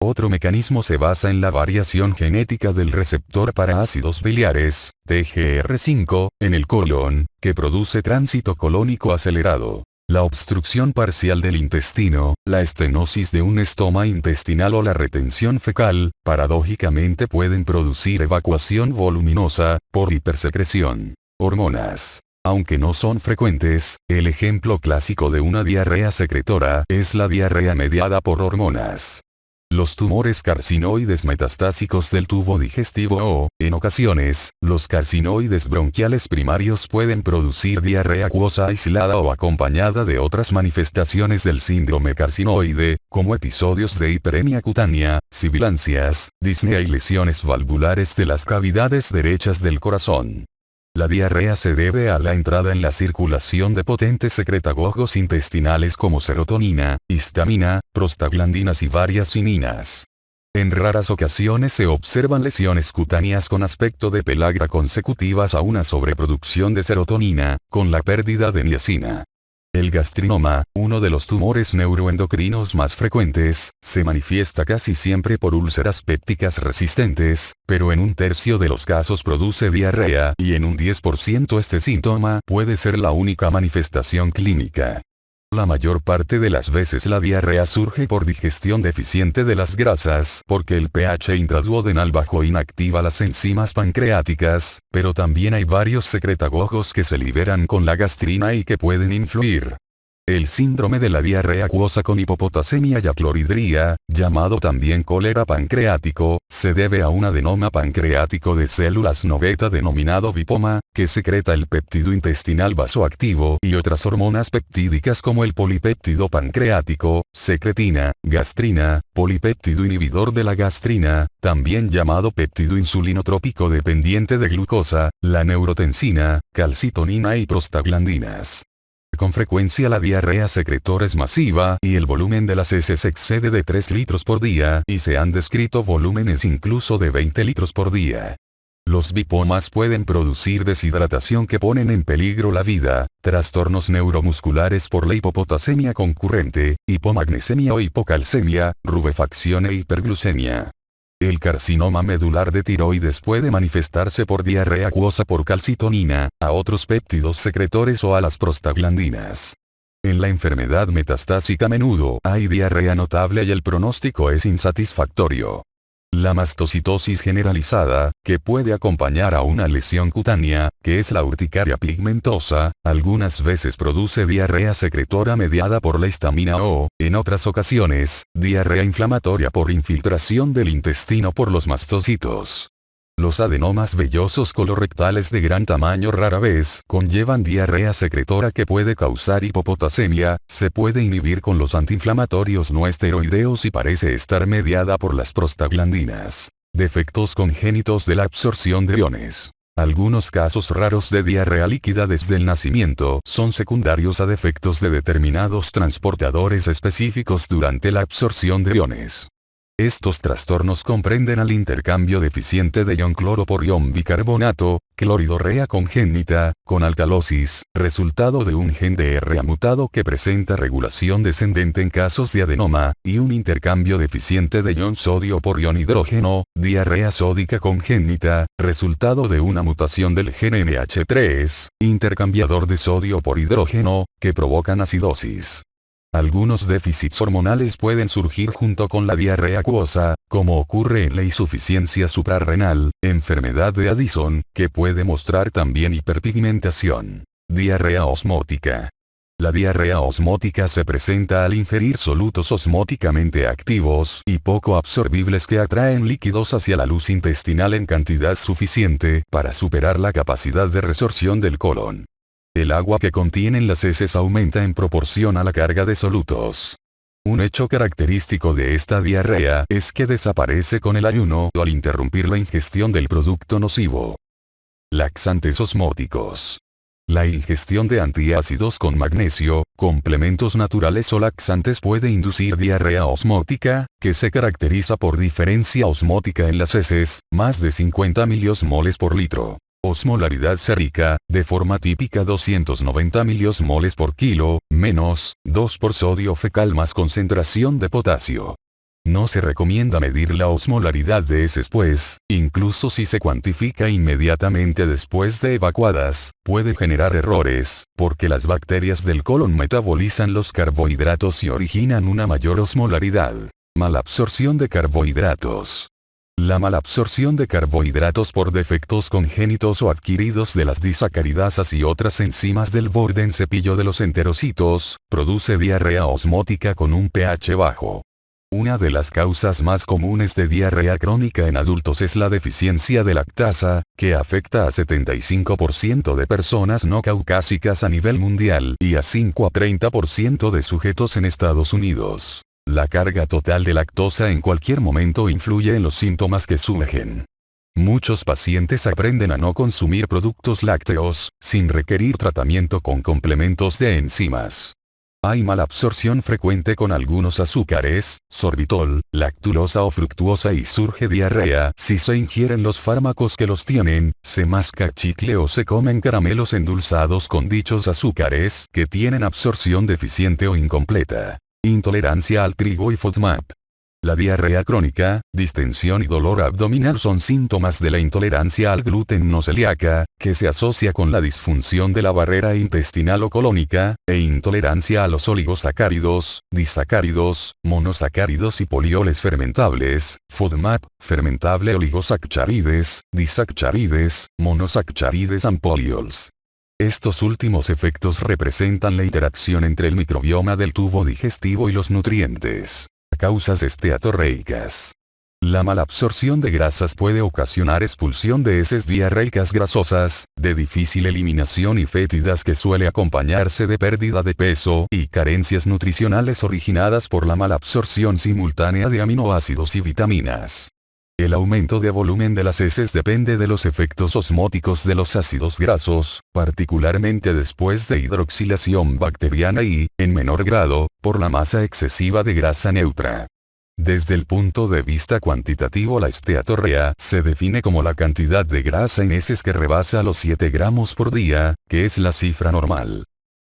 Otro mecanismo se basa en la variación genética del receptor para ácidos biliares, TGR5, en el colon, que produce tránsito colónico acelerado. La obstrucción parcial del intestino, la estenosis de un estoma intestinal o la retención fecal, paradójicamente pueden producir evacuación voluminosa, por hipersecreción. Hormonas. Aunque no son frecuentes, el ejemplo clásico de una diarrea secretora es la diarrea mediada por hormonas. Los tumores carcinoides metastásicos del tubo digestivo o, en ocasiones, los carcinoides bronquiales primarios pueden producir diarrea acuosa aislada o acompañada de otras manifestaciones del síndrome carcinoide, como episodios de hiperemia cutánea, sibilancias, disnea y lesiones valvulares de las cavidades derechas del corazón. La diarrea se debe a la entrada en la circulación de potentes secretagogos intestinales como serotonina, histamina, prostaglandinas y varias cininas. En raras ocasiones se observan lesiones cutáneas con aspecto de pelagra consecutivas a una sobreproducción de serotonina, con la pérdida de niacina. El gastrinoma, uno de los tumores neuroendocrinos más frecuentes, se manifiesta casi siempre por úlceras pépticas resistentes, pero en un tercio de los casos produce diarrea y en un 10% este síntoma puede ser la única manifestación clínica. La mayor parte de las veces la diarrea surge por digestión deficiente de las grasas porque el pH intraduodenal bajo inactiva las enzimas pancreáticas, pero también hay varios secretagogos que se liberan con la gastrina y que pueden influir. El síndrome de la diarrea acuosa con hipopotasemia y acloridría, llamado también cólera pancreático, se debe a un adenoma pancreático de células no beta denominado VIPoma, que secreta el péptido intestinal vasoactivo y otras hormonas peptídicas como el polipéptido pancreático, secretina, gastrina, polipéptido inhibidor de la gastrina, también llamado péptido insulinotrópico dependiente de glucosa, la neurotensina, calcitonina y prostaglandinas. Con frecuencia la diarrea secretora es masiva y el volumen de las heces excede de 3 litros por día y se han descrito volúmenes incluso de 20 litros por día. Los bipomas pueden producir deshidratación que ponen en peligro la vida, trastornos neuromusculares por la hipopotasemia concurrente, hipomagnesemia o hipocalcemia, rubefacción e hiperglucemia. El carcinoma medular de tiroides puede manifestarse por diarrea acuosa por calcitonina, a otros péptidos secretores o a las prostaglandinas. En la enfermedad metastásica a menudo hay diarrea notable y el pronóstico es insatisfactorio. La mastocitosis generalizada, que puede acompañar a una lesión cutánea, que es la urticaria pigmentosa, algunas veces produce diarrea secretora mediada por la histamina o, en otras ocasiones, diarrea inflamatoria por infiltración del intestino por los mastocitos. Los adenomas vellosos colorectales de gran tamaño rara vez conllevan diarrea secretora que puede causar hipopotasemia, se puede inhibir con los antiinflamatorios no esteroideos y parece estar mediada por las prostaglandinas. Defectos congénitos de la absorción de iones. Algunos casos raros de diarrea líquida desde el nacimiento son secundarios a defectos de determinados transportadores específicos durante la absorción de iones. Estos trastornos comprenden al intercambio deficiente de ion cloro por ion bicarbonato, cloridorrea congénita, con alcalosis, resultado de un gen de RA mutado que presenta regulación descendente en casos de adenoma, y un intercambio deficiente de ion sodio por ion hidrógeno, diarrea sódica congénita, resultado de una mutación del gen NH3, intercambiador de sodio por hidrógeno, que provocan acidosis. Algunos déficits hormonales pueden surgir junto con la diarrea acuosa, como ocurre en la insuficiencia suprarrenal, enfermedad de Addison, que puede mostrar también hiperpigmentación. Diarrea osmótica. La diarrea osmótica se presenta al ingerir solutos osmóticamente activos y poco absorbibles que atraen líquidos hacia la luz intestinal en cantidad suficiente para superar la capacidad de resorción del colon. El agua que contienen las heces aumenta en proporción a la carga de solutos. Un hecho característico de esta diarrea es que desaparece con el ayuno o al interrumpir la ingestión del producto nocivo. Laxantes osmóticos. La ingestión de antiácidos con magnesio, complementos naturales o laxantes puede inducir diarrea osmótica, que se caracteriza por diferencia osmótica en las heces, más de 50 miliosmoles por litro. Osmolaridad sérica, de forma típica 290 miliosmoles por kilo, menos, 2 por sodio fecal más concentración de potasio. No se recomienda medir la osmolaridad de heces pues, incluso si se cuantifica inmediatamente después de evacuadas, puede generar errores, porque las bacterias del colon metabolizan los carbohidratos y originan una mayor osmolaridad. Malabsorción de carbohidratos. La malabsorción de carbohidratos por defectos congénitos o adquiridos de las disacaridasas y otras enzimas del borde en cepillo de los enterocitos, produce diarrea osmótica con un pH bajo. Una de las causas más comunes de diarrea crónica en adultos es la deficiencia de lactasa, que afecta a 75% de personas no caucásicas a nivel mundial y a 5 a 30% de sujetos en Estados Unidos. La carga total de lactosa en cualquier momento influye en los síntomas que surgen. Muchos pacientes aprenden a no consumir productos lácteos, sin requerir tratamiento con complementos de enzimas. Hay malabsorción frecuente con algunos azúcares, sorbitol, lactulosa o fructuosa y surge diarrea si se ingieren los fármacos que los tienen, se masca chicle o se comen caramelos endulzados con dichos azúcares que tienen absorción deficiente o incompleta. Intolerancia al trigo y FODMAP. La diarrea crónica, distensión y dolor abdominal son síntomas de la intolerancia al gluten no celíaca, que se asocia con la disfunción de la barrera intestinal o colónica, e intolerancia a los oligosacáridos, disacáridos, monosacáridos y polioles fermentables, FODMAP, fermentable oligosaccharides, disaccharides, monosaccharides and poliols. Estos últimos efectos representan la interacción entre el microbioma del tubo digestivo y los nutrientes. Causas esteatorreicas. La malabsorción de grasas puede ocasionar expulsión de heces diarreicas grasosas, de difícil eliminación y fétidas que suele acompañarse de pérdida de peso y carencias nutricionales originadas por la malabsorción simultánea de aminoácidos y vitaminas. El aumento de volumen de las heces depende de los efectos osmóticos de los ácidos grasos, particularmente después de hidroxilación bacteriana y, en menor grado, por la masa excesiva de grasa neutra. Desde el punto de vista cuantitativo, la esteatorrea se define como la cantidad de grasa en heces que rebasa los 7 gramos por día, que es la cifra normal.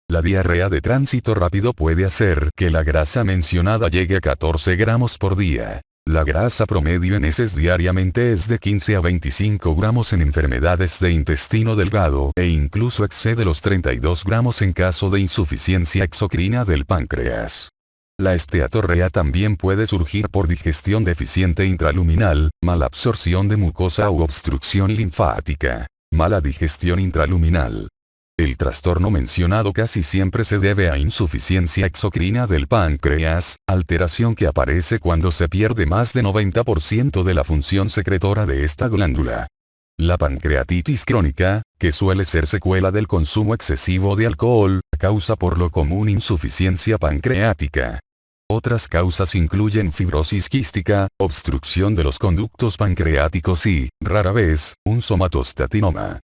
La diarrea de tránsito rápido puede hacer que la grasa mencionada llegue a 14 gramos por día. La grasa promedio en heces diariamente es de 15 a 25 gramos en enfermedades de intestino delgado e incluso excede los 32 gramos en caso de insuficiencia exocrina del páncreas. La esteatorrea también puede surgir por digestión deficiente intraluminal, malabsorción de mucosa u obstrucción linfática. Mala digestión intraluminal. El trastorno mencionado casi siempre se debe a insuficiencia exocrina del páncreas, alteración que aparece cuando se pierde más de 90% de la función secretora de esta glándula. La pancreatitis crónica, que suele ser secuela del consumo excesivo de alcohol, causa por lo común insuficiencia pancreática. Otras causas incluyen fibrosis quística, obstrucción de los conductos pancreáticos y, rara vez, un somatostatinoma.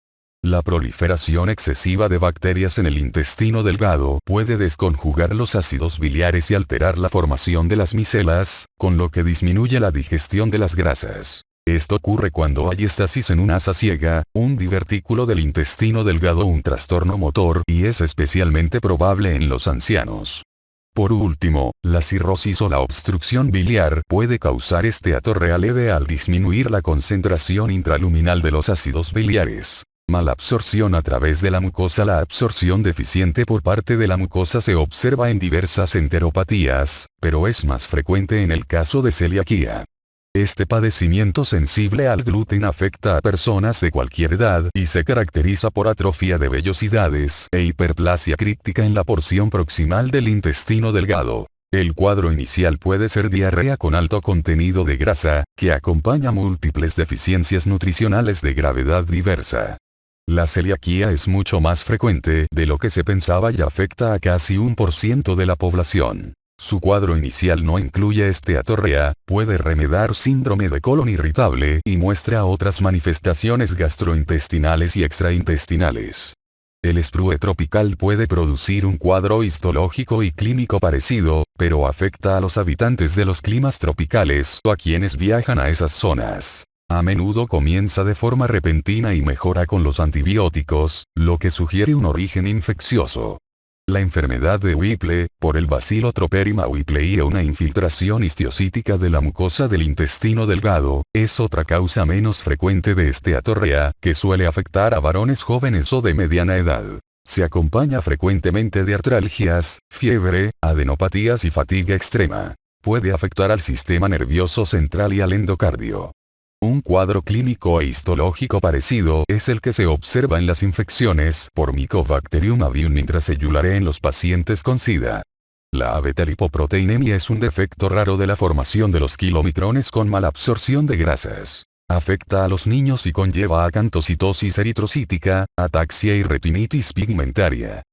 La proliferación excesiva de bacterias en el intestino delgado puede desconjugar los ácidos biliares y alterar la formación de las micelas, con lo que disminuye la digestión de las grasas. Esto ocurre cuando hay estasis en una asa ciega, un divertículo del intestino delgado o un trastorno motor, y es especialmente probable en los ancianos. Por último, la cirrosis o la obstrucción biliar puede causar esteatorrea leve al disminuir la concentración intraluminal de los ácidos biliares. Malabsorción a través de la mucosa. La absorción deficiente por parte de la mucosa se observa en diversas enteropatías, pero es más frecuente en el caso de celiaquía. Este padecimiento sensible al gluten afecta a personas de cualquier edad y se caracteriza por atrofia de vellosidades e hiperplasia críptica en la porción proximal del intestino delgado. El cuadro inicial puede ser diarrea con alto contenido de grasa, que acompaña múltiples deficiencias nutricionales de gravedad diversa. La celiaquía es mucho más frecuente de lo que se pensaba y afecta a casi 1% de la población. Su cuadro inicial no incluye esteatorrea, puede remediar síndrome de colon irritable y muestra otras manifestaciones gastrointestinales y extraintestinales. El sprue tropical puede producir un cuadro histológico y clínico parecido, pero afecta a los habitantes de los climas tropicales o a quienes viajan a esas zonas. A menudo comienza de forma repentina y mejora con los antibióticos, lo que sugiere un origen infeccioso. La enfermedad de Whipple, por el Bacillotroperium whipplei o una infiltración histiocítica de la mucosa del intestino delgado, es otra causa menos frecuente de esteatorrea, que suele afectar a varones jóvenes o de mediana edad. Se acompaña frecuentemente de artralgias, fiebre, adenopatías y fatiga extrema. Puede afectar al sistema nervioso central y al endocardio. Un cuadro clínico e histológico parecido es el que se observa en las infecciones por Mycobacterium avium intracellulare en los pacientes con SIDA. La abetalipoproteinemia es un defecto raro de la formación de los kilomicrones con malabsorción de grasas. Afecta a los niños y conlleva acantocitosis eritrocítica, ataxia y retinitis pigmentaria.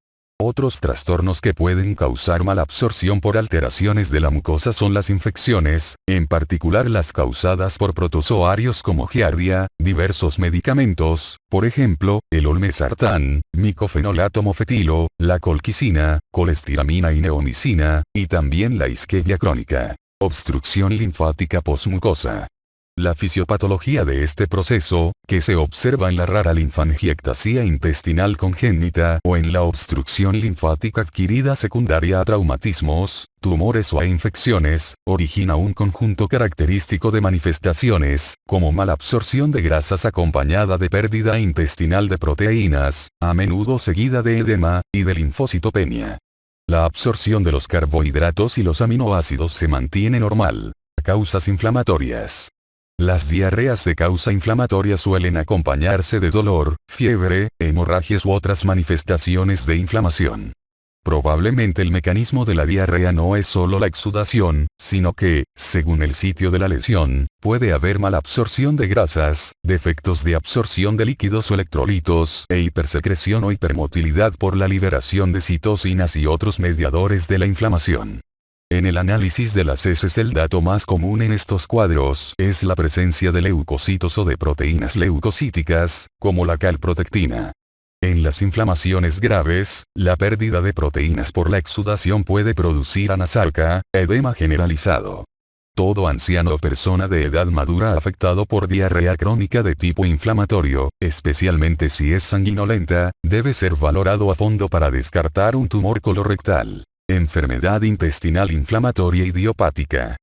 Otros trastornos que pueden causar malabsorción por alteraciones de la mucosa son las infecciones, en particular las causadas por protozoarios como Giardia, diversos medicamentos, por ejemplo, el olmesartán, micofenolato mofetilo, la colquicina, colestiramina y neomicina, y también la isquemia crónica. Obstrucción linfática posmucosa. La fisiopatología de este proceso, que se observa en la rara linfangiectasia intestinal congénita o en la obstrucción linfática adquirida secundaria a traumatismos, tumores o a infecciones, origina un conjunto característico de manifestaciones, como malabsorción de grasas acompañada de pérdida intestinal de proteínas, a menudo seguida de edema, y de linfocitopenia. La absorción de los carbohidratos y los aminoácidos se mantiene normal. Causas inflamatorias. Las diarreas de causa inflamatoria suelen acompañarse de dolor, fiebre, hemorragias u otras manifestaciones de inflamación. Probablemente el mecanismo de la diarrea no es solo la exudación, sino que, según el sitio de la lesión, puede haber malabsorción de grasas, defectos de absorción de líquidos o electrolitos, e hipersecreción o hipermotilidad por la liberación de citocinas y otros mediadores de la inflamación. En el análisis de las heces el dato más común en estos cuadros es la presencia de leucocitos o de proteínas leucocíticas, como la calprotectina. En las inflamaciones graves, la pérdida de proteínas por la exudación puede producir anasalca, edema generalizado. Todo anciano o persona de edad madura afectado por diarrea crónica de tipo inflamatorio, especialmente si es sanguinolenta, debe ser valorado a fondo para descartar un tumor colorectal. Enfermedad intestinal inflamatoria idiopática.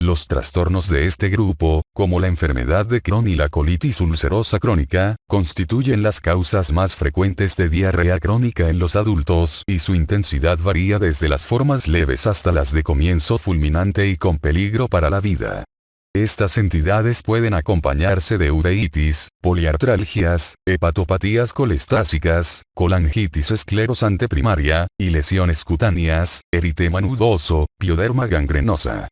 Los trastornos de este grupo, como la enfermedad de Crohn y la colitis ulcerosa crónica, constituyen las causas más frecuentes de diarrea crónica en los adultos y su intensidad varía desde las formas leves hasta las de comienzo fulminante y con peligro para la vida. Estas entidades pueden acompañarse de uveitis, poliartralgias, hepatopatías colestásicas, colangitis esclerosante primaria, y lesiones cutáneas, eritema nudoso, pioderma gangrenosa.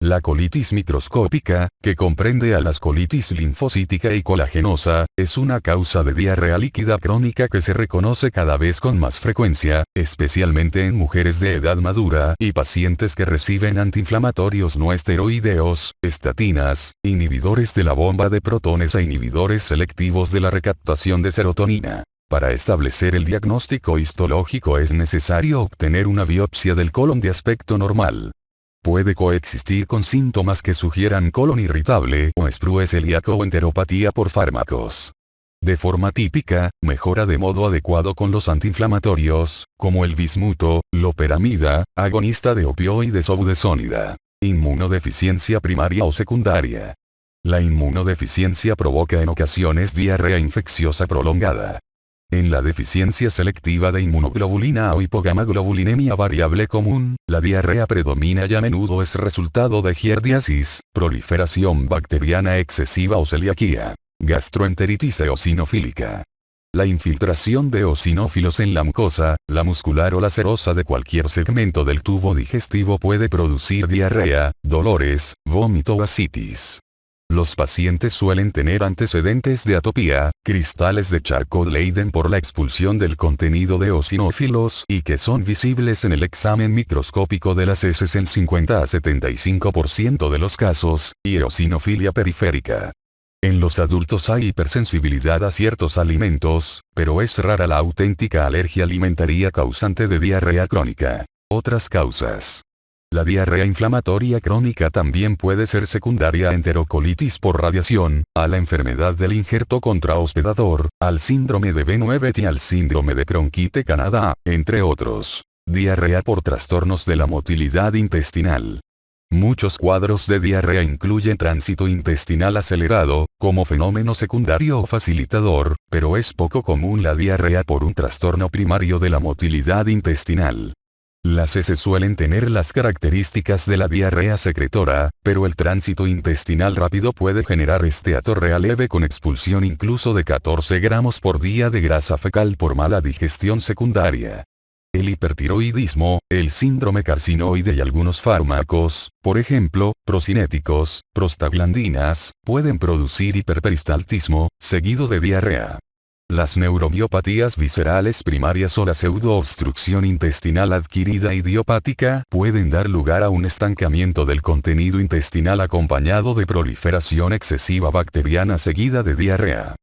La colitis microscópica, que comprende a las colitis linfocítica y colagenosa, es una causa de diarrea líquida crónica que se reconoce cada vez con más frecuencia, especialmente en mujeres de edad madura y pacientes que reciben antiinflamatorios no esteroideos, estatinas, inhibidores de la bomba de protones e inhibidores selectivos de la recaptación de serotonina. Para establecer el diagnóstico histológico es necesario obtener una biopsia del colon de aspecto normal. Puede coexistir con síntomas que sugieran colon irritable o sprue celíaco o enteropatía por fármacos. De forma típica, mejora de modo adecuado con los antiinflamatorios, como el bismuto, loperamida, agonista de opioides o budesonida. Inmunodeficiencia primaria o secundaria. La inmunodeficiencia provoca en ocasiones diarrea infecciosa prolongada. En la deficiencia selectiva de inmunoglobulina o hipogamaglobulinemia variable común, la diarrea predomina y a menudo es resultado de giardiasis, proliferación bacteriana excesiva o celiaquía, gastroenteritis eosinofílica. La infiltración de eosinófilos en la mucosa, la muscular o la serosa de cualquier segmento del tubo digestivo puede producir diarrea, dolores, vómito o ascitis. Los pacientes suelen tener antecedentes de atopía, cristales de Charcot-Leyden por la expulsión del contenido de eosinófilos y que son visibles en el examen microscópico de las heces en 50 a 75% de los casos, y eosinofilia periférica. En los adultos hay hipersensibilidad a ciertos alimentos, pero es rara la auténtica alergia alimentaria causante de diarrea crónica. Otras causas. La diarrea inflamatoria crónica también puede ser secundaria a enterocolitis por radiación, a la enfermedad del injerto contrahospedador, al síndrome de B9 y al síndrome de Cronkite Canadá, entre otros. Diarrea por trastornos de la motilidad intestinal. Muchos cuadros de diarrea incluyen tránsito intestinal acelerado, como fenómeno secundario o facilitador, pero es poco común la diarrea por un trastorno primario de la motilidad intestinal. Las heces suelen tener las características de la diarrea secretora, pero el tránsito intestinal rápido puede generar esteatorrea leve con expulsión incluso de 14 gramos por día de grasa fecal por mala digestión secundaria. El hipertiroidismo, el síndrome carcinoide y algunos fármacos, por ejemplo, procinéticos, prostaglandinas, pueden producir hiperperistaltismo, seguido de diarrea. Las neuromiopatías viscerales primarias o la pseudoobstrucción intestinal adquirida idiopática pueden dar lugar a un estancamiento del contenido intestinal acompañado de proliferación excesiva bacteriana seguida de diarrea.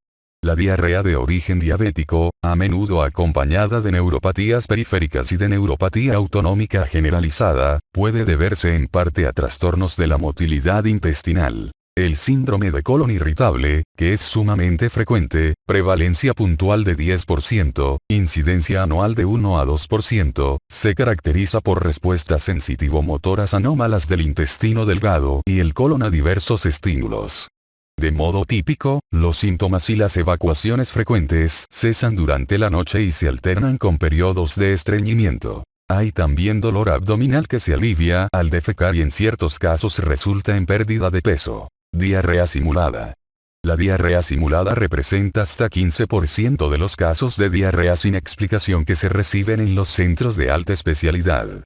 La diarrea de origen diabético, a menudo acompañada de neuropatías periféricas y de neuropatía autonómica generalizada, puede deberse en parte a trastornos de la motilidad intestinal. El síndrome de colon irritable, que es sumamente frecuente, prevalencia puntual de 10%, incidencia anual de 1 a 2%, se caracteriza por respuestas sensitivo-motoras anómalas del intestino delgado y el colon a diversos estímulos. De modo típico, los síntomas y las evacuaciones frecuentes cesan durante la noche y se alternan con periodos de estreñimiento. Hay también dolor abdominal que se alivia al defecar y en ciertos casos resulta en pérdida de peso. Diarrea simulada. La diarrea simulada representa hasta 15% de los casos de diarrea sin explicación que se reciben en los centros de alta especialidad.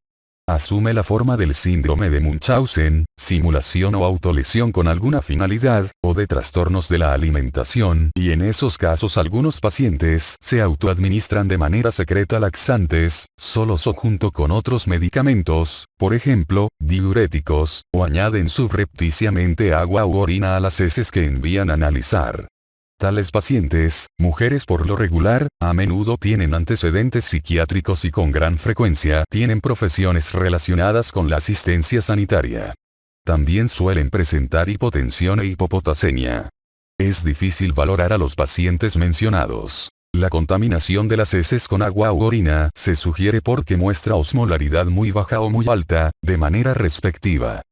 Asume la forma del síndrome de Munchausen, simulación o autolesión con alguna finalidad, o de trastornos de la alimentación, y en esos casos algunos pacientes se autoadministran de manera secreta laxantes, solos o junto con otros medicamentos, por ejemplo, diuréticos, o añaden subrepticiamente agua u orina a las heces que envían a analizar. Tales pacientes, mujeres por lo regular, a menudo tienen antecedentes psiquiátricos y con gran frecuencia tienen profesiones relacionadas con la asistencia sanitaria. También suelen presentar hipotensión e hipopotasemia. Es difícil valorar a los pacientes mencionados. La contaminación de las heces con agua u orina se sugiere porque muestra osmolaridad muy baja o muy alta, de manera respectiva.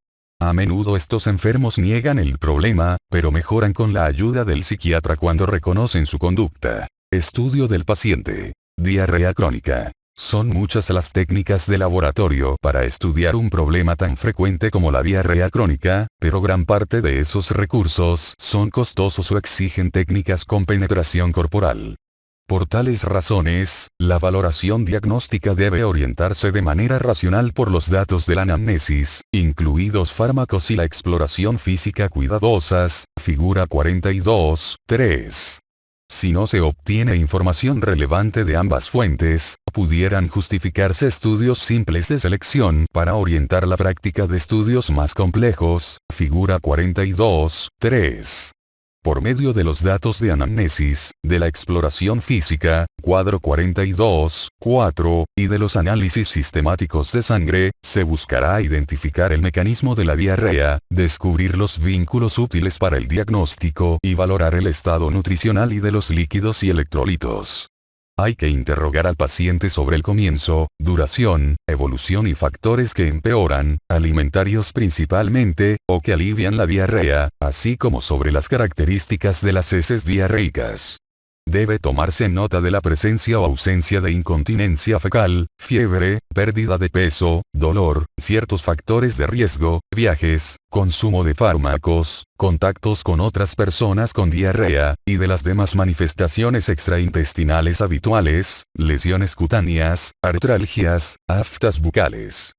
A menudo estos enfermos niegan el problema, pero mejoran con la ayuda del psiquiatra cuando reconocen su conducta. Estudio del paciente. Diarrea crónica. Son muchas las técnicas de laboratorio para estudiar un problema tan frecuente como la diarrea crónica, pero gran parte de esos recursos son costosos o exigen técnicas con penetración corporal. Por tales razones, la valoración diagnóstica debe orientarse de manera racional por los datos de la anamnesis, incluidos fármacos y la exploración física cuidadosas, figura 42.3. Si no se obtiene información relevante de ambas fuentes, pudieran justificarse estudios simples de selección para orientar la práctica de estudios más complejos, figura 42.3. Por medio de los datos de anamnesis, de la exploración física, cuadro 42.4, y de los análisis sistemáticos de sangre, se buscará identificar el mecanismo de la diarrea, descubrir los vínculos útiles para el diagnóstico y valorar el estado nutricional y de los líquidos y electrolitos. Hay que interrogar al paciente sobre el comienzo, duración, evolución y factores que empeoran, alimentarios principalmente, o que alivian la diarrea, así como sobre las características de las heces diarreicas. Debe tomarse nota de la presencia o ausencia de incontinencia fecal, fiebre, pérdida de peso, dolor, ciertos factores de riesgo, viajes, consumo de fármacos, contactos con otras personas con diarrea, y de las demás manifestaciones extraintestinales habituales, lesiones cutáneas, artralgias, aftas bucales.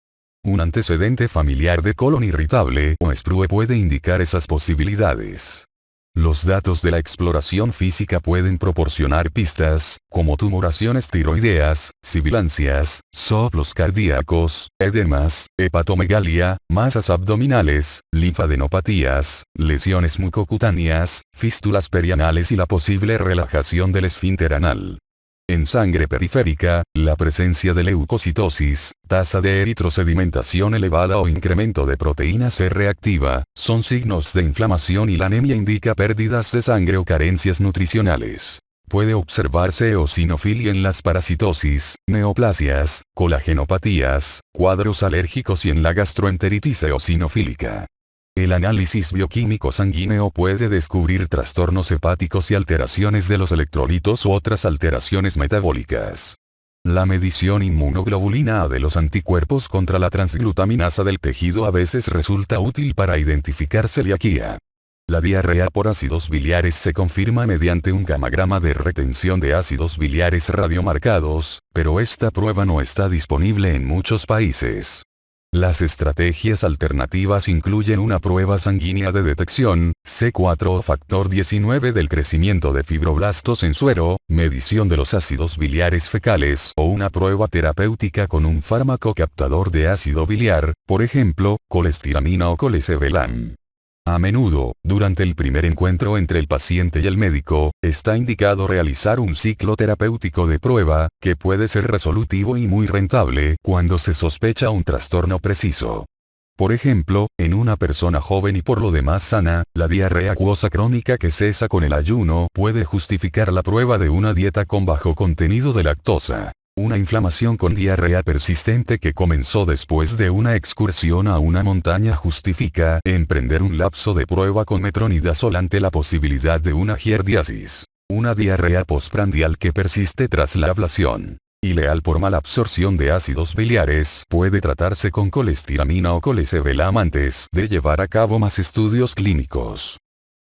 Un antecedente familiar de colon irritable o sprue puede indicar esas posibilidades. Los datos de la exploración física pueden proporcionar pistas, como tumoraciones tiroideas, sibilancias, soplos cardíacos, edemas, hepatomegalia, masas abdominales, linfadenopatías, lesiones mucocutáneas, fístulas perianales y la posible relajación del esfínter anal. En sangre periférica, la presencia de leucocitosis, tasa de eritrosedimentación elevada o incremento de proteína C reactiva, son signos de inflamación y la anemia indica pérdidas de sangre o carencias nutricionales. Puede observarse eosinofilia en las parasitosis, neoplasias, colagenopatías, cuadros alérgicos y en la gastroenteritis eosinofílica. El análisis bioquímico sanguíneo puede descubrir trastornos hepáticos y alteraciones de los electrolitos u otras alteraciones metabólicas. La medición inmunoglobulina A de los anticuerpos contra la transglutaminasa del tejido a veces resulta útil para identificar celiaquía. La diarrea por ácidos biliares se confirma mediante un gamagrama de retención de ácidos biliares radiomarcados, pero esta prueba no está disponible en muchos países. Las estrategias alternativas incluyen una prueba sanguínea de detección, C4 o factor 19 del crecimiento de fibroblastos en suero, medición de los ácidos biliares fecales o una prueba terapéutica con un fármaco captador de ácido biliar, por ejemplo, colestiramina o colesevelam. A menudo, durante el primer encuentro entre el paciente y el médico, está indicado realizar un ciclo terapéutico de prueba, que puede ser resolutivo y muy rentable cuando se sospecha un trastorno preciso. Por ejemplo, en una persona joven y por lo demás sana, la diarrea acuosa crónica que cesa con el ayuno puede justificar la prueba de una dieta con bajo contenido de lactosa. Una inflamación con diarrea persistente que comenzó después de una excursión a una montaña justifica emprender un lapso de prueba con metronidazol ante la posibilidad de una giardiasis. Una diarrea postprandial que persiste tras la ablación. Ileal por malabsorción de ácidos biliares puede tratarse con colestiramina o colesevelam antes de llevar a cabo más estudios clínicos.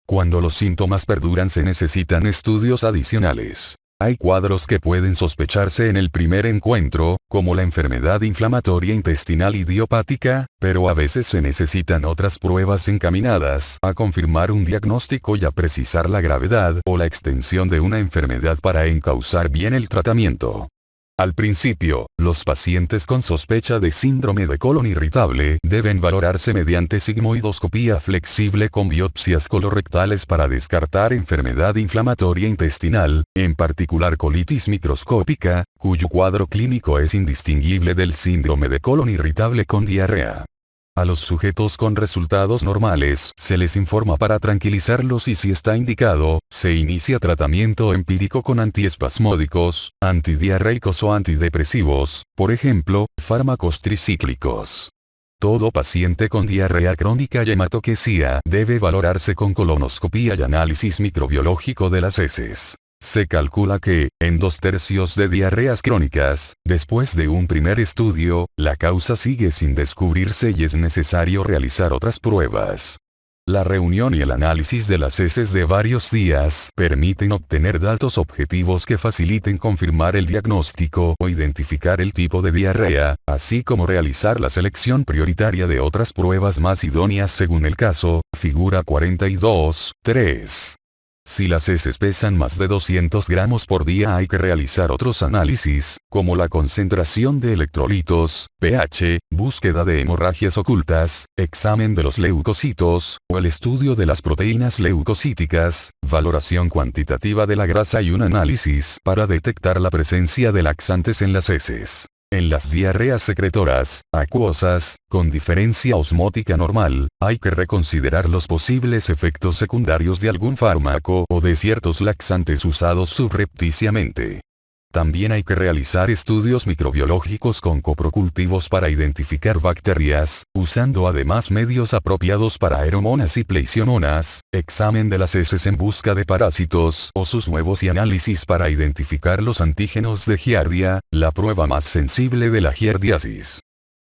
Cuando los síntomas perduran se necesitan estudios adicionales. Hay cuadros que pueden sospecharse en el primer encuentro, como la enfermedad inflamatoria intestinal idiopática, pero a veces se necesitan otras pruebas encaminadas a confirmar un diagnóstico y a precisar la gravedad o la extensión de una enfermedad para encauzar bien el tratamiento. Al principio, los pacientes con sospecha de síndrome de colon irritable deben valorarse mediante sigmoidoscopía flexible con biopsias colorectales para descartar enfermedad inflamatoria intestinal, en particular colitis microscópica, cuyo cuadro clínico es indistinguible del síndrome de colon irritable con diarrea. A los sujetos con resultados normales se les informa para tranquilizarlos y si está indicado, se inicia tratamiento empírico con antiespasmódicos, antidiarreicos o antidepresivos, por ejemplo, fármacos tricíclicos. Todo paciente con diarrea crónica y hematoquesia debe valorarse con colonoscopía y análisis microbiológico de las heces. Se calcula que, en 2/3 de diarreas crónicas, después de un primer estudio, la causa sigue sin descubrirse y es necesario realizar otras pruebas. La reunión y el análisis de las heces de varios días permiten obtener datos objetivos que faciliten confirmar el diagnóstico o identificar el tipo de diarrea, así como realizar la selección prioritaria de otras pruebas más idóneas según el caso, figura 42.3. Si las heces pesan más de 200 gramos por día hay que realizar otros análisis, como la concentración de electrolitos, pH, búsqueda de hemorragias ocultas, examen de los leucocitos, o el estudio de las proteínas leucocíticas, valoración cuantitativa de la grasa y un análisis para detectar la presencia de laxantes en las heces. En las diarreas secretoras, acuosas, con diferencia osmótica normal, hay que reconsiderar los posibles efectos secundarios de algún fármaco o de ciertos laxantes usados subrepticiamente. También hay que realizar estudios microbiológicos con coprocultivos para identificar bacterias, usando además medios apropiados para aeromonas y pleisiomonas, examen de las heces en busca de parásitos o sus huevos y análisis para identificar los antígenos de giardia, la prueba más sensible de la giardiasis.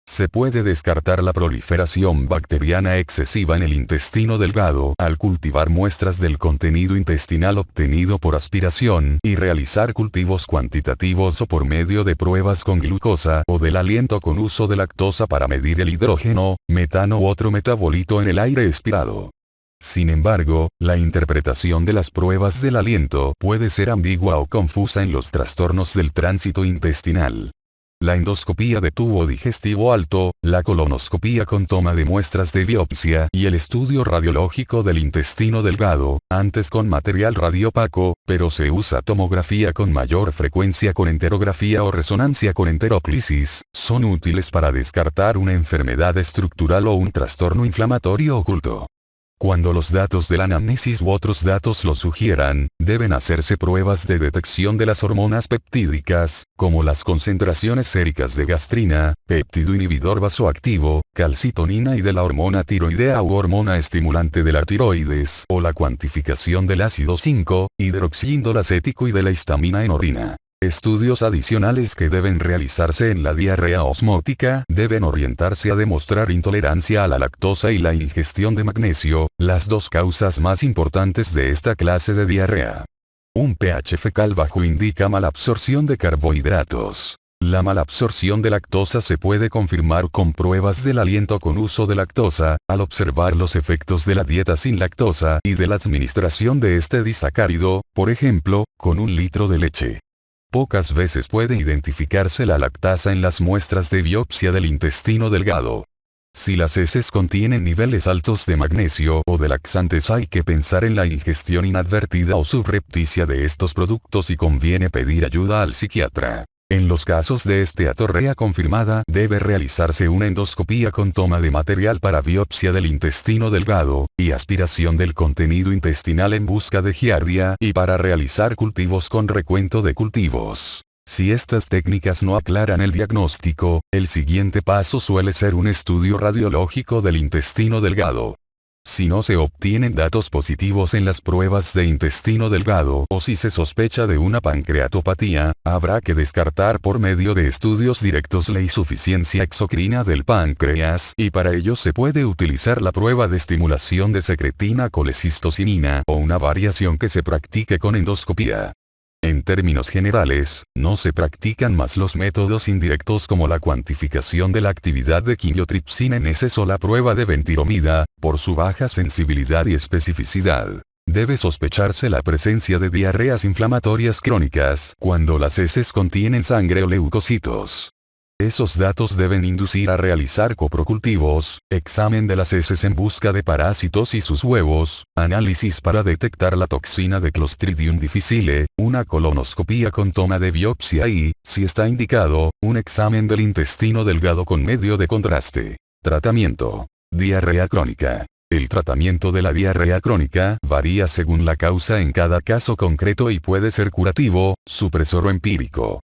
Se puede descartar la proliferación bacteriana excesiva en el intestino delgado al cultivar muestras del contenido intestinal obtenido por aspiración y realizar cultivos cuantitativos o por medio de pruebas con glucosa o del aliento con uso de lactosa para medir el hidrógeno, metano u otro metabolito en el aire expirado. Sin embargo, la interpretación de las pruebas del aliento puede ser ambigua o confusa en los trastornos del tránsito intestinal. La endoscopía de tubo digestivo alto, la colonoscopía con toma de muestras de biopsia y el estudio radiológico del intestino delgado, antes con material radiopaco, pero se usa tomografía con mayor frecuencia con enterografía o resonancia con enteróclisis, son útiles para descartar una enfermedad estructural o un trastorno inflamatorio oculto. Cuando los datos de la anamnesis u otros datos lo sugieran, deben hacerse pruebas de detección de las hormonas peptídicas, como las concentraciones séricas de gastrina, péptido inhibidor vasoactivo, calcitonina y de la hormona tiroidea u hormona estimulante de la tiroides, o la cuantificación del ácido 5-hidroxiindolacético y de la histamina en orina. Estudios adicionales que deben realizarse en la diarrea osmótica deben orientarse a demostrar intolerancia a la lactosa y la ingestión de magnesio, las dos causas más importantes de esta clase de diarrea. Un pH fecal bajo indica malabsorción de carbohidratos. La malabsorción de lactosa se puede confirmar con pruebas del aliento con uso de lactosa, al observar los efectos de la dieta sin lactosa y de la administración de este disacárido, por ejemplo, con 1 litro de leche. Pocas veces puede identificarse la lactasa en las muestras de biopsia del intestino delgado. Si las heces contienen niveles altos de magnesio o de laxantes hay que pensar en la ingestión inadvertida o subrepticia de estos productos y conviene pedir ayuda al psiquiatra. En los casos de esteatorrea confirmada debe realizarse una endoscopía con toma de material para biopsia del intestino delgado, y aspiración del contenido intestinal en busca de giardia y para realizar cultivos con recuento de cultivos. Si estas técnicas no aclaran el diagnóstico, el siguiente paso suele ser un estudio radiológico del intestino delgado. Si no se obtienen datos positivos en las pruebas de intestino delgado o si se sospecha de una pancreatopatía, habrá que descartar por medio de estudios directos la insuficiencia exocrina del páncreas y para ello se puede utilizar la prueba de estimulación de secretina colecistocinina o una variación que se practique con endoscopía. En términos generales, no se practican más los métodos indirectos como la cuantificación de la actividad de quimiotripsina en heces o la prueba de ventiromida, por su baja sensibilidad y especificidad. Debe sospecharse la presencia de diarreas inflamatorias crónicas cuando las heces contienen sangre o leucocitos. Esos datos deben inducir a realizar coprocultivos, examen de las heces en busca de parásitos y sus huevos, análisis para detectar la toxina de Clostridium difficile, una colonoscopía con toma de biopsia y, si está indicado, un examen del intestino delgado con medio de contraste. Tratamiento. Diarrea crónica. El tratamiento de la diarrea crónica varía según la causa en cada caso concreto y puede ser curativo, supresor o empírico.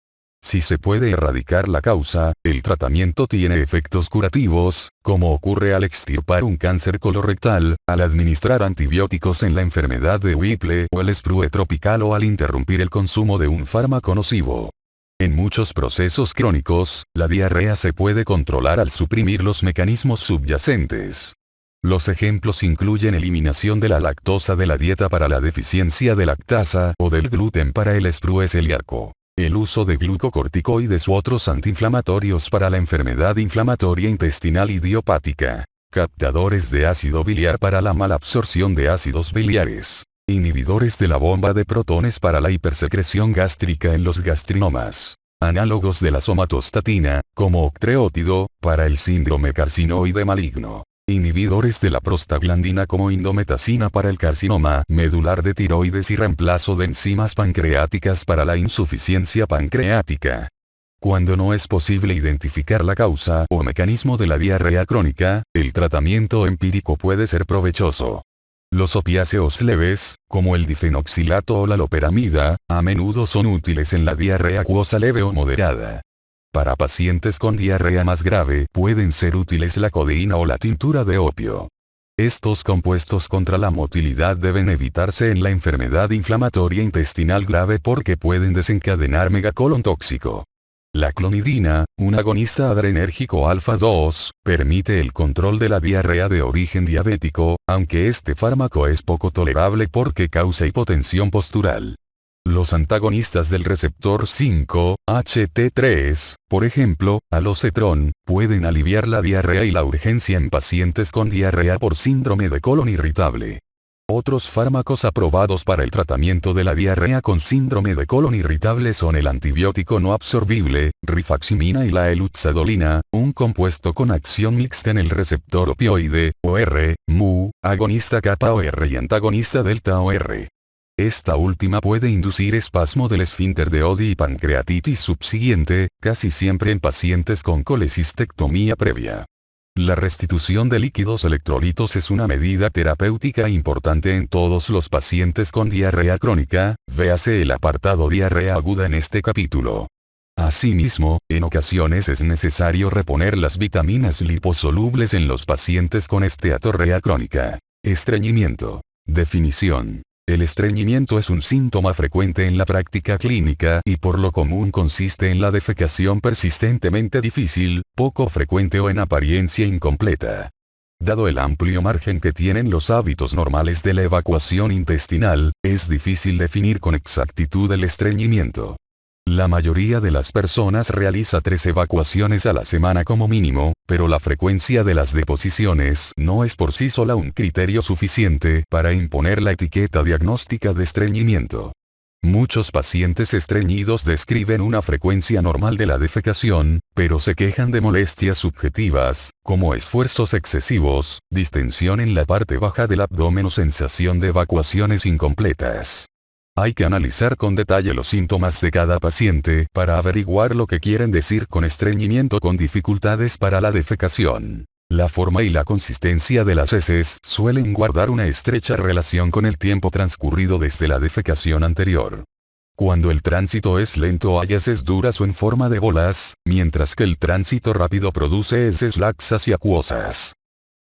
Si se puede erradicar la causa, el tratamiento tiene efectos curativos, como ocurre al extirpar un cáncer colorectal, al administrar antibióticos en la enfermedad de Whipple o el sprue tropical o al interrumpir el consumo de un fármaco nocivo. En muchos procesos crónicos, la diarrea se puede controlar al suprimir los mecanismos subyacentes. Los ejemplos incluyen eliminación de la lactosa de la dieta para la deficiencia de lactasa o del gluten para el sprue celíaco. El uso de glucocorticoides u otros antiinflamatorios para la enfermedad inflamatoria intestinal idiopática. Captadores de ácido biliar para la malabsorción de ácidos biliares. Inhibidores de la bomba de protones para la hipersecreción gástrica en los gastrinomas. Análogos de la somatostatina, como octreótido, para el síndrome carcinoide maligno. Inhibidores de la prostaglandina como indometacina para el carcinoma medular de tiroides y reemplazo de enzimas pancreáticas para la insuficiencia pancreática. Cuando no es posible identificar la causa o mecanismo de la diarrea crónica, el tratamiento empírico puede ser provechoso. Los opiáceos leves, como el difenoxilato o la loperamida, a menudo son útiles en la diarrea acuosa leve o moderada. Para pacientes con diarrea más grave pueden ser útiles la codeína o la tintura de opio. Estos compuestos contra la motilidad deben evitarse en la enfermedad inflamatoria intestinal grave porque pueden desencadenar megacolon tóxico. La clonidina, un agonista adrenérgico alfa-2, permite el control de la diarrea de origen diabético, aunque este fármaco es poco tolerable porque causa hipotensión postural. Los antagonistas del receptor 5-HT3, por ejemplo, alocetrón, pueden aliviar la diarrea y la urgencia en pacientes con diarrea por síndrome de colon irritable. Otros fármacos aprobados para el tratamiento de la diarrea con síndrome de colon irritable son el antibiótico no absorbible, rifaximina y la eluxadolina, un compuesto con acción mixta en el receptor opioide, OR, mu, agonista kappa OR y antagonista delta OR. Esta última puede inducir espasmo del esfínter de Oddi y pancreatitis subsiguiente, casi siempre en pacientes con colecistectomía previa. La restitución de líquidos electrolitos es una medida terapéutica importante en todos los pacientes con diarrea crónica, véase el apartado diarrea aguda en este capítulo. Asimismo, en ocasiones es necesario reponer las vitaminas liposolubles en los pacientes con esteatorrea crónica. Estreñimiento. Definición. El estreñimiento es un síntoma frecuente en la práctica clínica y por lo común consiste en la defecación persistentemente difícil, poco frecuente o en apariencia incompleta. Dado el amplio margen que tienen los hábitos normales de la evacuación intestinal, es difícil definir con exactitud el estreñimiento. La mayoría de las personas realiza 3 evacuaciones a la semana como mínimo, pero la frecuencia de las deposiciones no es por sí sola un criterio suficiente para imponer la etiqueta diagnóstica de estreñimiento. Muchos pacientes estreñidos describen una frecuencia normal de la defecación, pero se quejan de molestias subjetivas, como esfuerzos excesivos, distensión en la parte baja del abdomen o sensación de evacuaciones incompletas. Hay que analizar con detalle los síntomas de cada paciente para averiguar lo que quieren decir con estreñimiento con dificultades para la defecación. La forma y la consistencia de las heces suelen guardar una estrecha relación con el tiempo transcurrido desde la defecación anterior. Cuando el tránsito es lento hay heces duras o en forma de bolas, mientras que el tránsito rápido produce heces laxas y acuosas.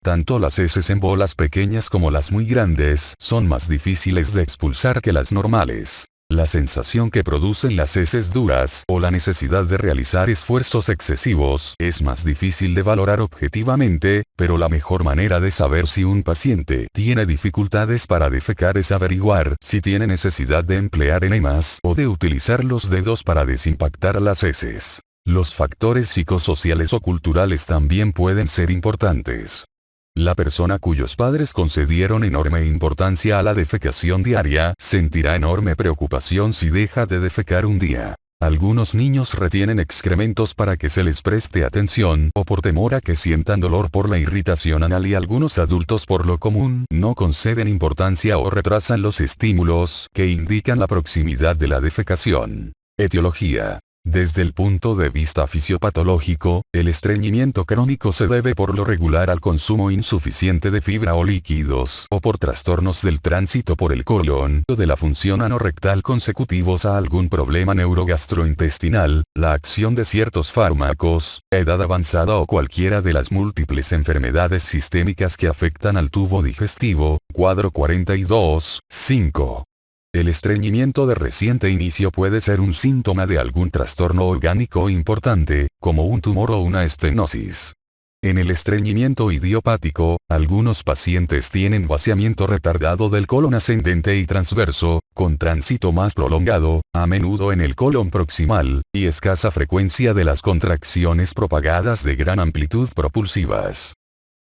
Tanto las heces en bolas pequeñas como las muy grandes son más difíciles de expulsar que las normales. La sensación que producen las heces duras o la necesidad de realizar esfuerzos excesivos es más difícil de valorar objetivamente, pero la mejor manera de saber si un paciente tiene dificultades para defecar es averiguar si tiene necesidad de emplear enemas o de utilizar los dedos para desimpactar las heces. Los factores psicosociales o culturales también pueden ser importantes. La persona cuyos padres concedieron enorme importancia a la defecación diaria sentirá enorme preocupación si deja de defecar un día. Algunos niños retienen excrementos para que se les preste atención o por temor a que sientan dolor por la irritación anal y algunos adultos por lo común no conceden importancia o retrasan los estímulos que indican la proximidad de la defecación. Etiología. Desde el punto de vista fisiopatológico, el estreñimiento crónico se debe por lo regular al consumo insuficiente de fibra o líquidos o por trastornos del tránsito por el colon o de la función anorrectal consecutivos a algún problema neurogastrointestinal, la acción de ciertos fármacos, edad avanzada o cualquiera de las múltiples enfermedades sistémicas que afectan al tubo digestivo, cuadro 42.5. El estreñimiento de reciente inicio puede ser un síntoma de algún trastorno orgánico importante, como un tumor o una estenosis. En el estreñimiento idiopático, algunos pacientes tienen vaciamiento retardado del colon ascendente y transverso, con tránsito más prolongado, a menudo en el colon proximal, y escasa frecuencia de las contracciones propagadas de gran amplitud propulsivas.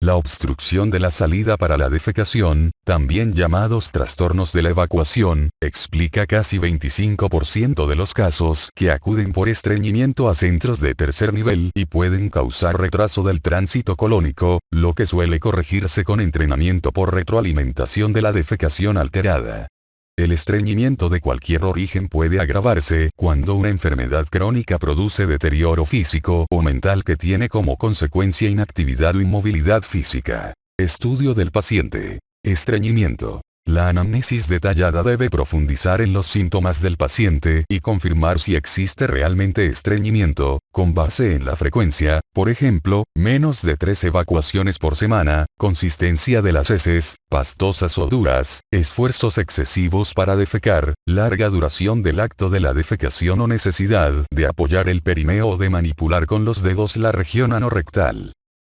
La obstrucción de la salida para la defecación, también llamados trastornos de la evacuación, explica casi 25% de los casos que acuden por estreñimiento a centros de tercer nivel y pueden causar retraso del tránsito colónico, lo que suele corregirse con entrenamiento por retroalimentación de la defecación alterada. El estreñimiento de cualquier origen puede agravarse cuando una enfermedad crónica produce deterioro físico o mental que tiene como consecuencia inactividad o inmovilidad física. Estudio del paciente. Estreñimiento. La anamnesis detallada debe profundizar en los síntomas del paciente y confirmar si existe realmente estreñimiento, con base en la frecuencia, por ejemplo, menos de 3 evacuaciones por semana, consistencia de las heces, pastosas o duras, esfuerzos excesivos para defecar, larga duración del acto de la defecación o necesidad de apoyar el perineo o de manipular con los dedos la región anorrectal.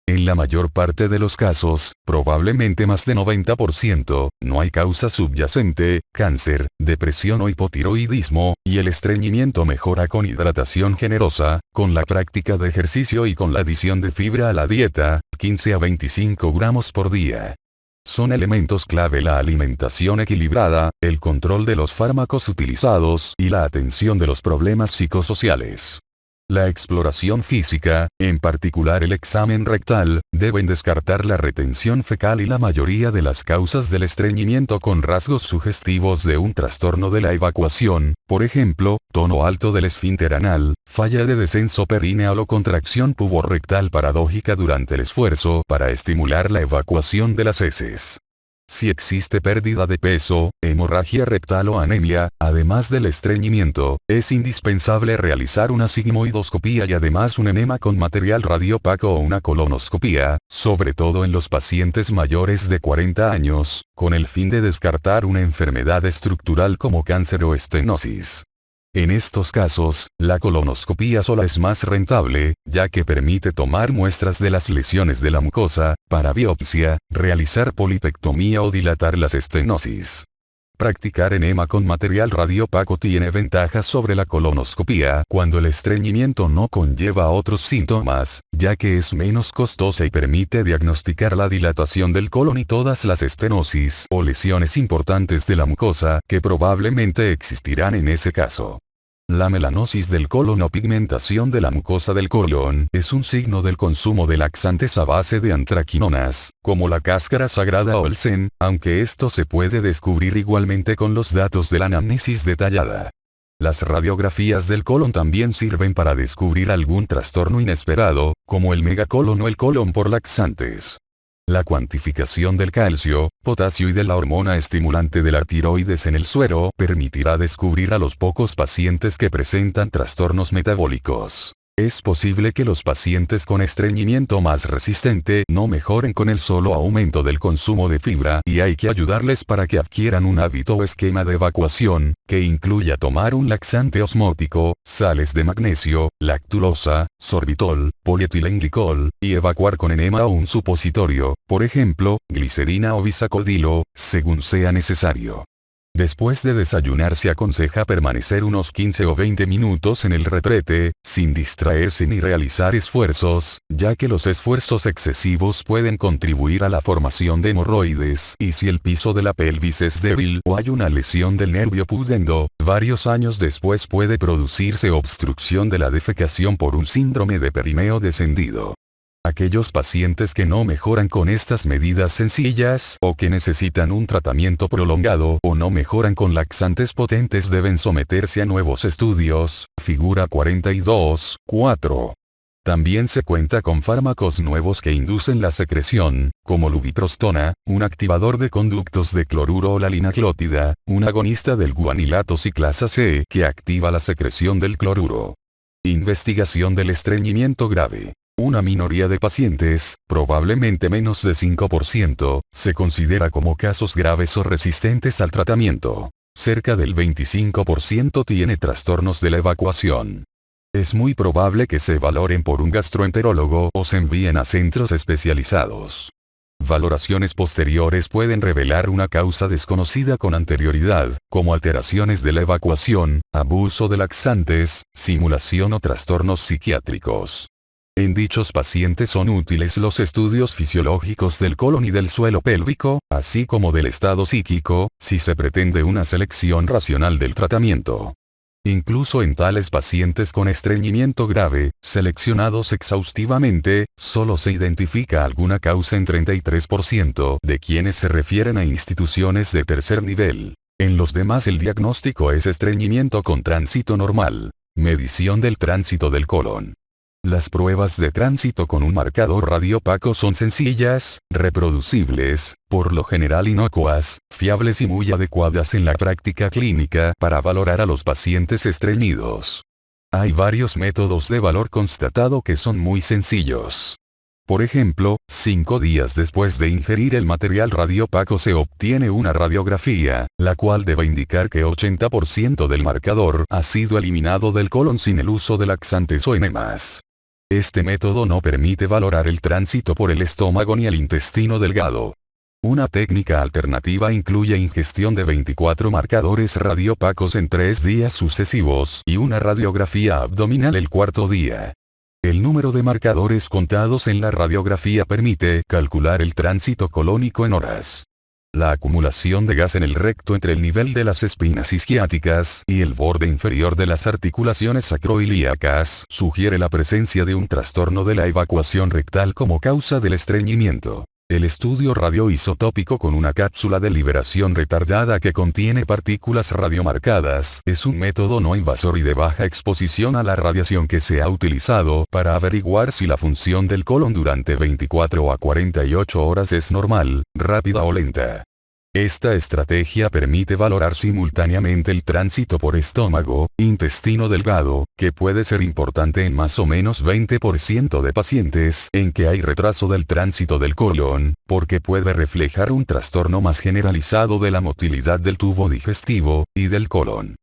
En la mayor parte de los casos, probablemente más de 90%, no hay causa subyacente, cáncer, depresión o hipotiroidismo, y el estreñimiento mejora con hidratación generosa, con la práctica de ejercicio y con la adición de fibra a la dieta, 15 a 25 gramos por día. Son elementos clave la alimentación equilibrada, el control de los fármacos utilizados y la atención de los problemas psicosociales. La exploración física, en particular el examen rectal, deben descartar la retención fecal y la mayoría de las causas del estreñimiento con rasgos sugestivos de un trastorno de la evacuación, por ejemplo, tono alto del esfínter anal, falla de descenso perineal o contracción puborectal paradójica durante el esfuerzo para estimular la evacuación de las heces. Si existe pérdida de peso, hemorragia rectal o anemia, además del estreñimiento, es indispensable realizar una sigmoidoscopía y además un enema con material radiopáco o una colonoscopía, sobre todo en los pacientes mayores de 40 años, con el fin de descartar una enfermedad estructural como cáncer o estenosis. En estos casos, la colonoscopía sola es más rentable, ya que permite tomar muestras de las lesiones de la mucosa, para biopsia, realizar polipectomía o dilatar las estenosis. Practicar enema con material radiopáco tiene ventajas sobre la colonoscopía cuando el estreñimiento no conlleva otros síntomas, ya que es menos costosa y permite diagnosticar la dilatación del colon y todas las estenosis o lesiones importantes de la mucosa que probablemente existirán en ese caso. La melanosis del colon o pigmentación de la mucosa del colon es un signo del consumo de laxantes a base de antraquinonas, como la cáscara sagrada o el zen, aunque esto se puede descubrir igualmente con los datos de la anamnesis detallada. Las radiografías del colon también sirven para descubrir algún trastorno inesperado, como el megacolon o el colon por laxantes. La cuantificación del calcio, potasio y de la hormona estimulante de la tiroides en el suero permitirá descubrir a los pocos pacientes que presentan trastornos metabólicos. Es posible que los pacientes con estreñimiento más resistente no mejoren con el solo aumento del consumo de fibra y hay que ayudarles para que adquieran un hábito o esquema de evacuación, que incluya tomar un laxante osmótico, sales de magnesio, lactulosa, sorbitol, polietilenglicol, y evacuar con enema o un supositorio, por ejemplo, glicerina o bisacodilo, según sea necesario. Después de desayunar se aconseja permanecer unos 15 o 20 minutos en el retrete, sin distraerse ni realizar esfuerzos, ya que los esfuerzos excesivos pueden contribuir a la formación de hemorroides y si el piso de la pelvis es débil o hay una lesión del nervio pudendo, varios años después puede producirse obstrucción de la defecación por un síndrome de perineo descendido. Aquellos pacientes que no mejoran con estas medidas sencillas o que necesitan un tratamiento prolongado o no mejoran con laxantes potentes deben someterse a nuevos estudios, figura 42.4. También se cuenta con fármacos nuevos que inducen la secreción, como lubiprostona, un activador de conductos de cloruro o la linaclótida, un agonista del guanilato ciclasa C que activa la secreción del cloruro. Investigación del estreñimiento grave. Una minoría de pacientes, probablemente menos de 5%, se considera como casos graves o resistentes al tratamiento. Cerca del 25% tiene trastornos de la evacuación. Es muy probable que se valoren por un gastroenterólogo o se envíen a centros especializados. Valoraciones posteriores pueden revelar una causa desconocida con anterioridad, como alteraciones de la evacuación, abuso de laxantes, simulación o trastornos psiquiátricos. En dichos pacientes son útiles los estudios fisiológicos del colon y del suelo pélvico, así como del estado psíquico, si se pretende una selección racional del tratamiento. Incluso en tales pacientes con estreñimiento grave, seleccionados exhaustivamente, solo se identifica alguna causa en 33% de quienes se refieren a instituciones de tercer nivel. En los demás el diagnóstico es estreñimiento con tránsito normal. Medición del tránsito del colon. Las pruebas de tránsito con un marcador radiopaco son sencillas, reproducibles, por lo general inocuas, fiables y muy adecuadas en la práctica clínica para valorar a los pacientes estreñidos. Hay varios métodos de valor constatado que son muy sencillos. Por ejemplo, 5 días después de ingerir el material radiopaco se obtiene una radiografía, la cual debe indicar que 80% del marcador ha sido eliminado del colon sin el uso de laxantes o enemas. Este método no permite valorar el tránsito por el estómago ni el intestino delgado. Una técnica alternativa incluye ingestión de 24 marcadores radiopacos en 3 días sucesivos y una radiografía abdominal el cuarto día. El número de marcadores contados en la radiografía permite calcular el tránsito colónico en horas. La acumulación de gas en el recto entre el nivel de las espinas isquiáticas y el borde inferior de las articulaciones sacroiliacas sugiere la presencia de un trastorno de la evacuación rectal como causa del estreñimiento. El estudio radioisotópico con una cápsula de liberación retardada que contiene partículas radiomarcadas es un método no invasor y de baja exposición a la radiación que se ha utilizado para averiguar si la función del colon durante 24 a 48 horas es normal, rápida o lenta. Esta estrategia permite valorar simultáneamente el tránsito por estómago, intestino delgado, que puede ser importante en más o menos 20% de pacientes en que hay retraso del tránsito del colon, porque puede reflejar un trastorno más generalizado de la motilidad del tubo digestivo y del colon.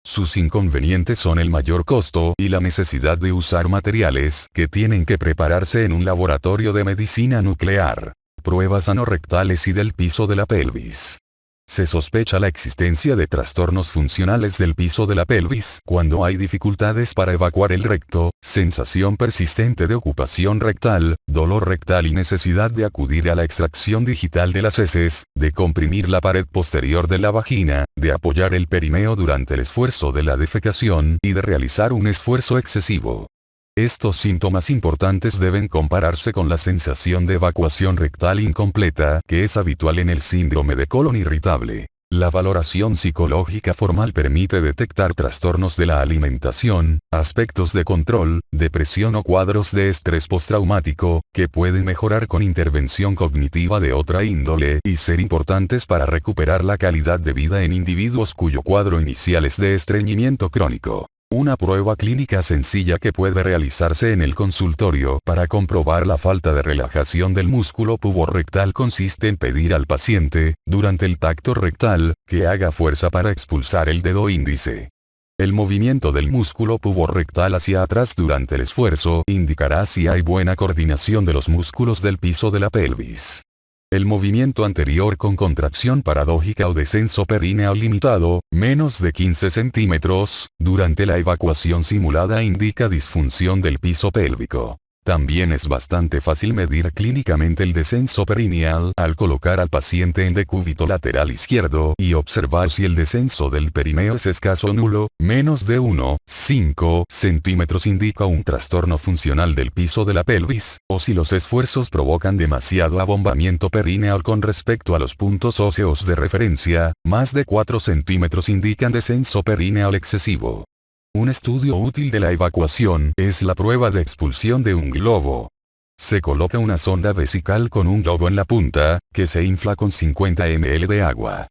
Sus inconvenientes son el mayor costo y la necesidad de usar materiales que tienen que prepararse en un laboratorio de medicina nuclear. Pruebas anorrectales y del piso de la pelvis. Se sospecha la existencia de trastornos funcionales del piso de la pelvis cuando hay dificultades para evacuar el recto, sensación persistente de ocupación rectal, dolor rectal y necesidad de acudir a la extracción digital de las heces, de comprimir la pared posterior de la vagina, de apoyar el perineo durante el esfuerzo de la defecación y de realizar un esfuerzo excesivo. Estos síntomas importantes deben compararse con la sensación de evacuación rectal incompleta que es habitual en el síndrome de colon irritable. La valoración psicológica formal permite detectar trastornos de la alimentación, aspectos de control, depresión o cuadros de estrés postraumático, que pueden mejorar con intervención cognitiva de otra índole y ser importantes para recuperar la calidad de vida en individuos cuyo cuadro inicial es de estreñimiento crónico. Una prueba clínica sencilla que puede realizarse en el consultorio para comprobar la falta de relajación del músculo puborectal consiste en pedir al paciente, durante el tacto rectal, que haga fuerza para expulsar el dedo índice. El movimiento del músculo puborectal hacia atrás durante el esfuerzo indicará si hay buena coordinación de los músculos del piso de la pelvis. El movimiento anterior con contracción paradójica o descenso períneo limitado, menos de 15 centímetros, durante la evacuación simulada indica disfunción del piso pélvico. También es bastante fácil medir clínicamente el descenso perineal al colocar al paciente en decúbito lateral izquierdo y observar si el descenso del perineo es escaso o nulo, menos de 1,5 centímetros indica un trastorno funcional del piso de la pelvis, o si los esfuerzos provocan demasiado abombamiento perineal con respecto a los puntos óseos de referencia, más de 4 centímetros indican descenso perineal excesivo. Un estudio útil de la evacuación es la prueba de expulsión de un globo. Se coloca una sonda vesical con un globo en la punta, que se infla con 50 ml de agua.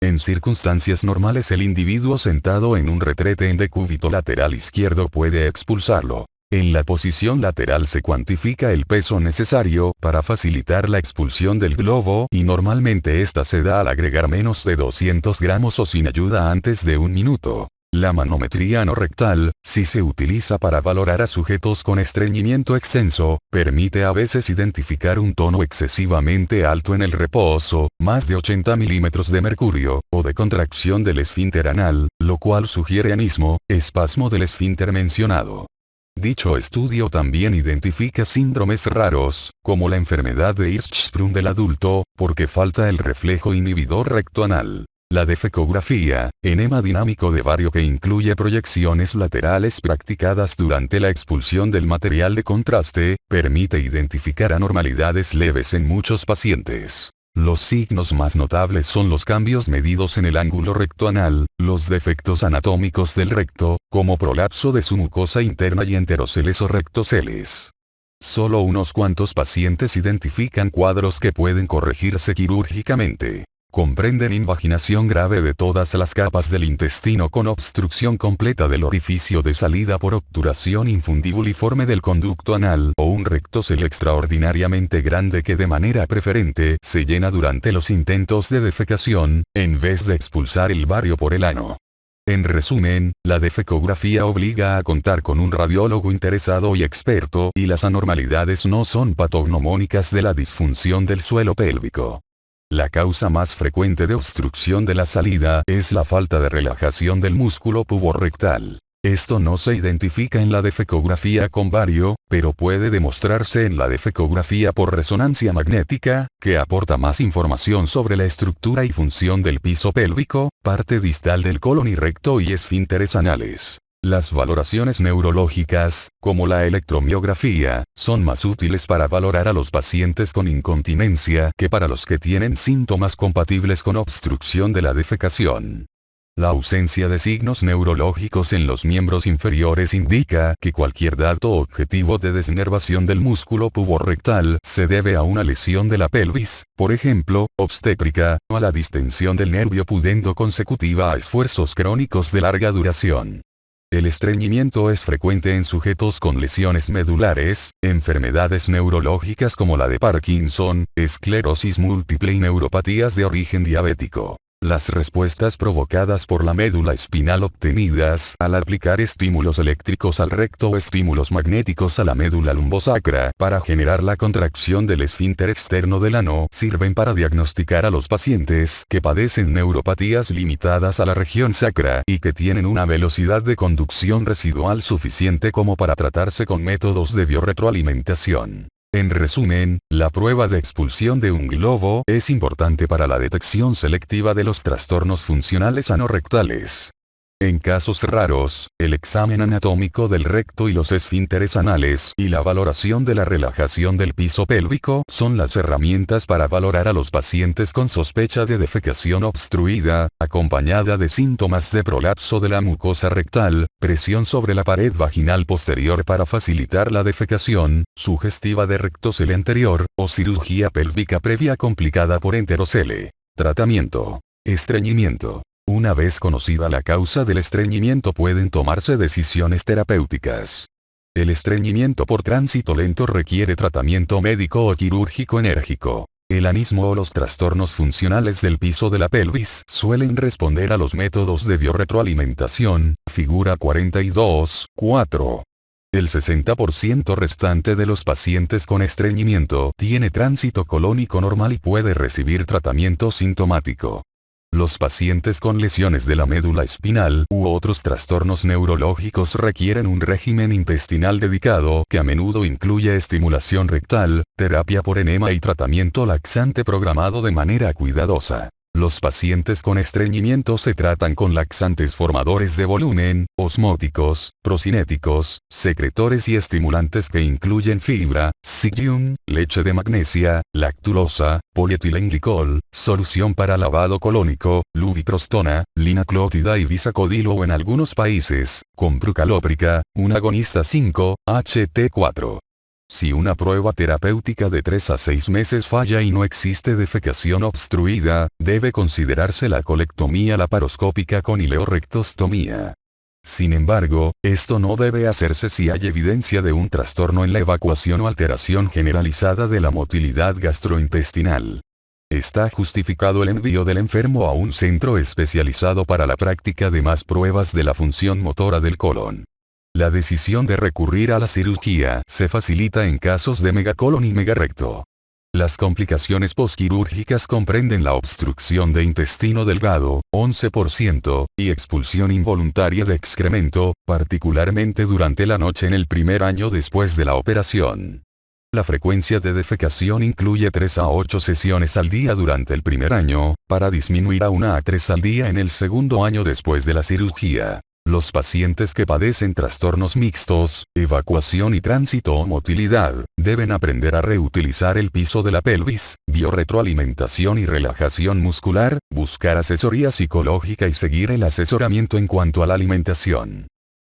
En circunstancias normales el individuo sentado en un retrete en decúbito lateral izquierdo puede expulsarlo. En la posición lateral se cuantifica el peso necesario para facilitar la expulsión del globo y normalmente esta se da al agregar menos de 200 gramos o sin ayuda antes de 1 minuto. La manometría anorrectal, si se utiliza para valorar a sujetos con estreñimiento extenso, permite a veces identificar un tono excesivamente alto en el reposo, más de 80 milímetros de mercurio, o de contracción del esfínter anal, lo cual sugiere anismo, espasmo del esfínter mencionado. Dicho estudio también identifica síndromes raros, como la enfermedad de Hirschsprung del adulto, porque falta el reflejo inhibidor rectoanal. La defecografía, enema dinámico de vario que incluye proyecciones laterales practicadas durante la expulsión del material de contraste, permite identificar anormalidades leves en muchos pacientes. Los signos más notables son los cambios medidos en el ángulo rectoanal, los defectos anatómicos del recto, como prolapso de su mucosa interna y enteroceles o rectoceles. Solo unos cuantos pacientes identifican cuadros que pueden corregirse quirúrgicamente. Comprenden invaginación grave de todas las capas del intestino con obstrucción completa del orificio de salida por obturación infundibuliforme del conducto anal o un rectocele extraordinariamente grande que de manera preferente se llena durante los intentos de defecación, en vez de expulsar el vario por el ano. En resumen, la defecografía obliga a contar con un radiólogo interesado y experto y las anormalidades no son patognomónicas de la disfunción del suelo pélvico. La causa más frecuente de obstrucción de la salida es la falta de relajación del músculo puborectal. Esto no se identifica en la defecografía con vario, pero puede demostrarse en la defecografía por resonancia magnética, que aporta más información sobre la estructura y función del piso pélvico, parte distal del colon y recto y esfínteres anales. Las valoraciones neurológicas, como la electromiografía, son más útiles para valorar a los pacientes con incontinencia que para los que tienen síntomas compatibles con obstrucción de la defecación. La ausencia de signos neurológicos en los miembros inferiores indica que cualquier dato objetivo de desnervación del músculo puborectal se debe a una lesión de la pelvis, por ejemplo, obstétrica, o a la distensión del nervio pudendo consecutiva a esfuerzos crónicos de larga duración. El estreñimiento es frecuente en sujetos con lesiones medulares, enfermedades neurológicas como la de Parkinson, esclerosis múltiple y neuropatías de origen diabético. Las respuestas provocadas por la médula espinal obtenidas al aplicar estímulos eléctricos al recto o estímulos magnéticos a la médula lumbosacra para generar la contracción del esfínter externo del ano sirven para diagnosticar a los pacientes que padecen neuropatías limitadas a la región sacra y que tienen una velocidad de conducción residual suficiente como para tratarse con métodos de biorretroalimentación. En resumen, la prueba de expulsión de un globo es importante para la detección selectiva de los trastornos funcionales anorrectales. En casos raros, el examen anatómico del recto y los esfínteres anales y la valoración de la relajación del piso pélvico son las herramientas para valorar a los pacientes con sospecha de defecación obstruida, acompañada de síntomas de prolapso de la mucosa rectal, presión sobre la pared vaginal posterior para facilitar la defecación, sugestiva de rectocele anterior, o cirugía pélvica previa complicada por enterocele. Tratamiento. Estreñimiento. Una vez conocida la causa del estreñimiento pueden tomarse decisiones terapéuticas. El estreñimiento por tránsito lento requiere tratamiento médico o quirúrgico enérgico. El anismo o los trastornos funcionales del piso de la pelvis suelen responder a los métodos de biorretroalimentación, figura 42.4. El 60% restante de los pacientes con estreñimiento tiene tránsito colónico normal y puede recibir tratamiento sintomático. Los pacientes con lesiones de la médula espinal u otros trastornos neurológicos requieren un régimen intestinal dedicado que a menudo incluye estimulación rectal, terapia por enema y tratamiento laxante programado de manera cuidadosa. Los pacientes con estreñimiento se tratan con laxantes formadores de volumen, osmóticos, procinéticos, secretores y estimulantes que incluyen fibra, psyllium, leche de magnesia, lactulosa, polietilenglicol, solución para lavado colónico, lubiprostona, linaclotida y bisacodilo o en algunos países, con prucalóprica, un agonista 5-HT4. Si una prueba terapéutica de 3 a 6 meses falla y no existe defecación obstruida, debe considerarse la colectomía laparoscópica con ileorectostomía. Sin embargo, esto no debe hacerse si hay evidencia de un trastorno en la evacuación o alteración generalizada de la motilidad gastrointestinal. Está justificado el envío del enfermo a un centro especializado para la práctica de más pruebas de la función motora del colon. La decisión de recurrir a la cirugía se facilita en casos de megacolon y megarecto. Las complicaciones posquirúrgicas comprenden la obstrucción de intestino delgado, 11%, y expulsión involuntaria de excremento, particularmente durante la noche en el primer año después de la operación. La frecuencia de defecación incluye 3 a 8 sesiones al día durante el primer año, para disminuir a 1 a 3 al día en el segundo año después de la cirugía. Los pacientes que padecen trastornos mixtos, evacuación y tránsito o motilidad, deben aprender a reutilizar el piso de la pelvis, biorretroalimentación y relajación muscular, buscar asesoría psicológica y seguir el asesoramiento en cuanto a la alimentación.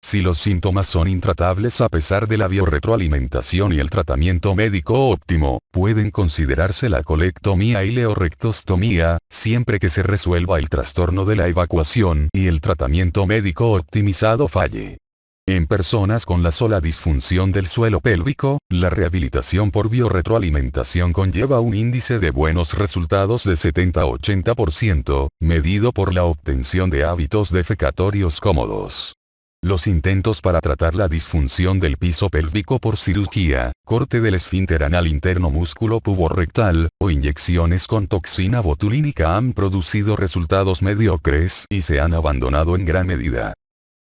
Si los síntomas son intratables a pesar de la biorretroalimentación y el tratamiento médico óptimo, pueden considerarse la colectomía y ileorectostomía, siempre que se resuelva el trastorno de la evacuación y el tratamiento médico optimizado falle. En personas con la sola disfunción del suelo pélvico, la rehabilitación por biorretroalimentación conlleva un índice de buenos resultados de 70-80%, medido por la obtención de hábitos defecatorios cómodos. Los intentos para tratar la disfunción del piso pélvico por cirugía, corte del esfínter anal interno músculo puborectal, o inyecciones con toxina botulínica han producido resultados mediocres y se han abandonado en gran medida.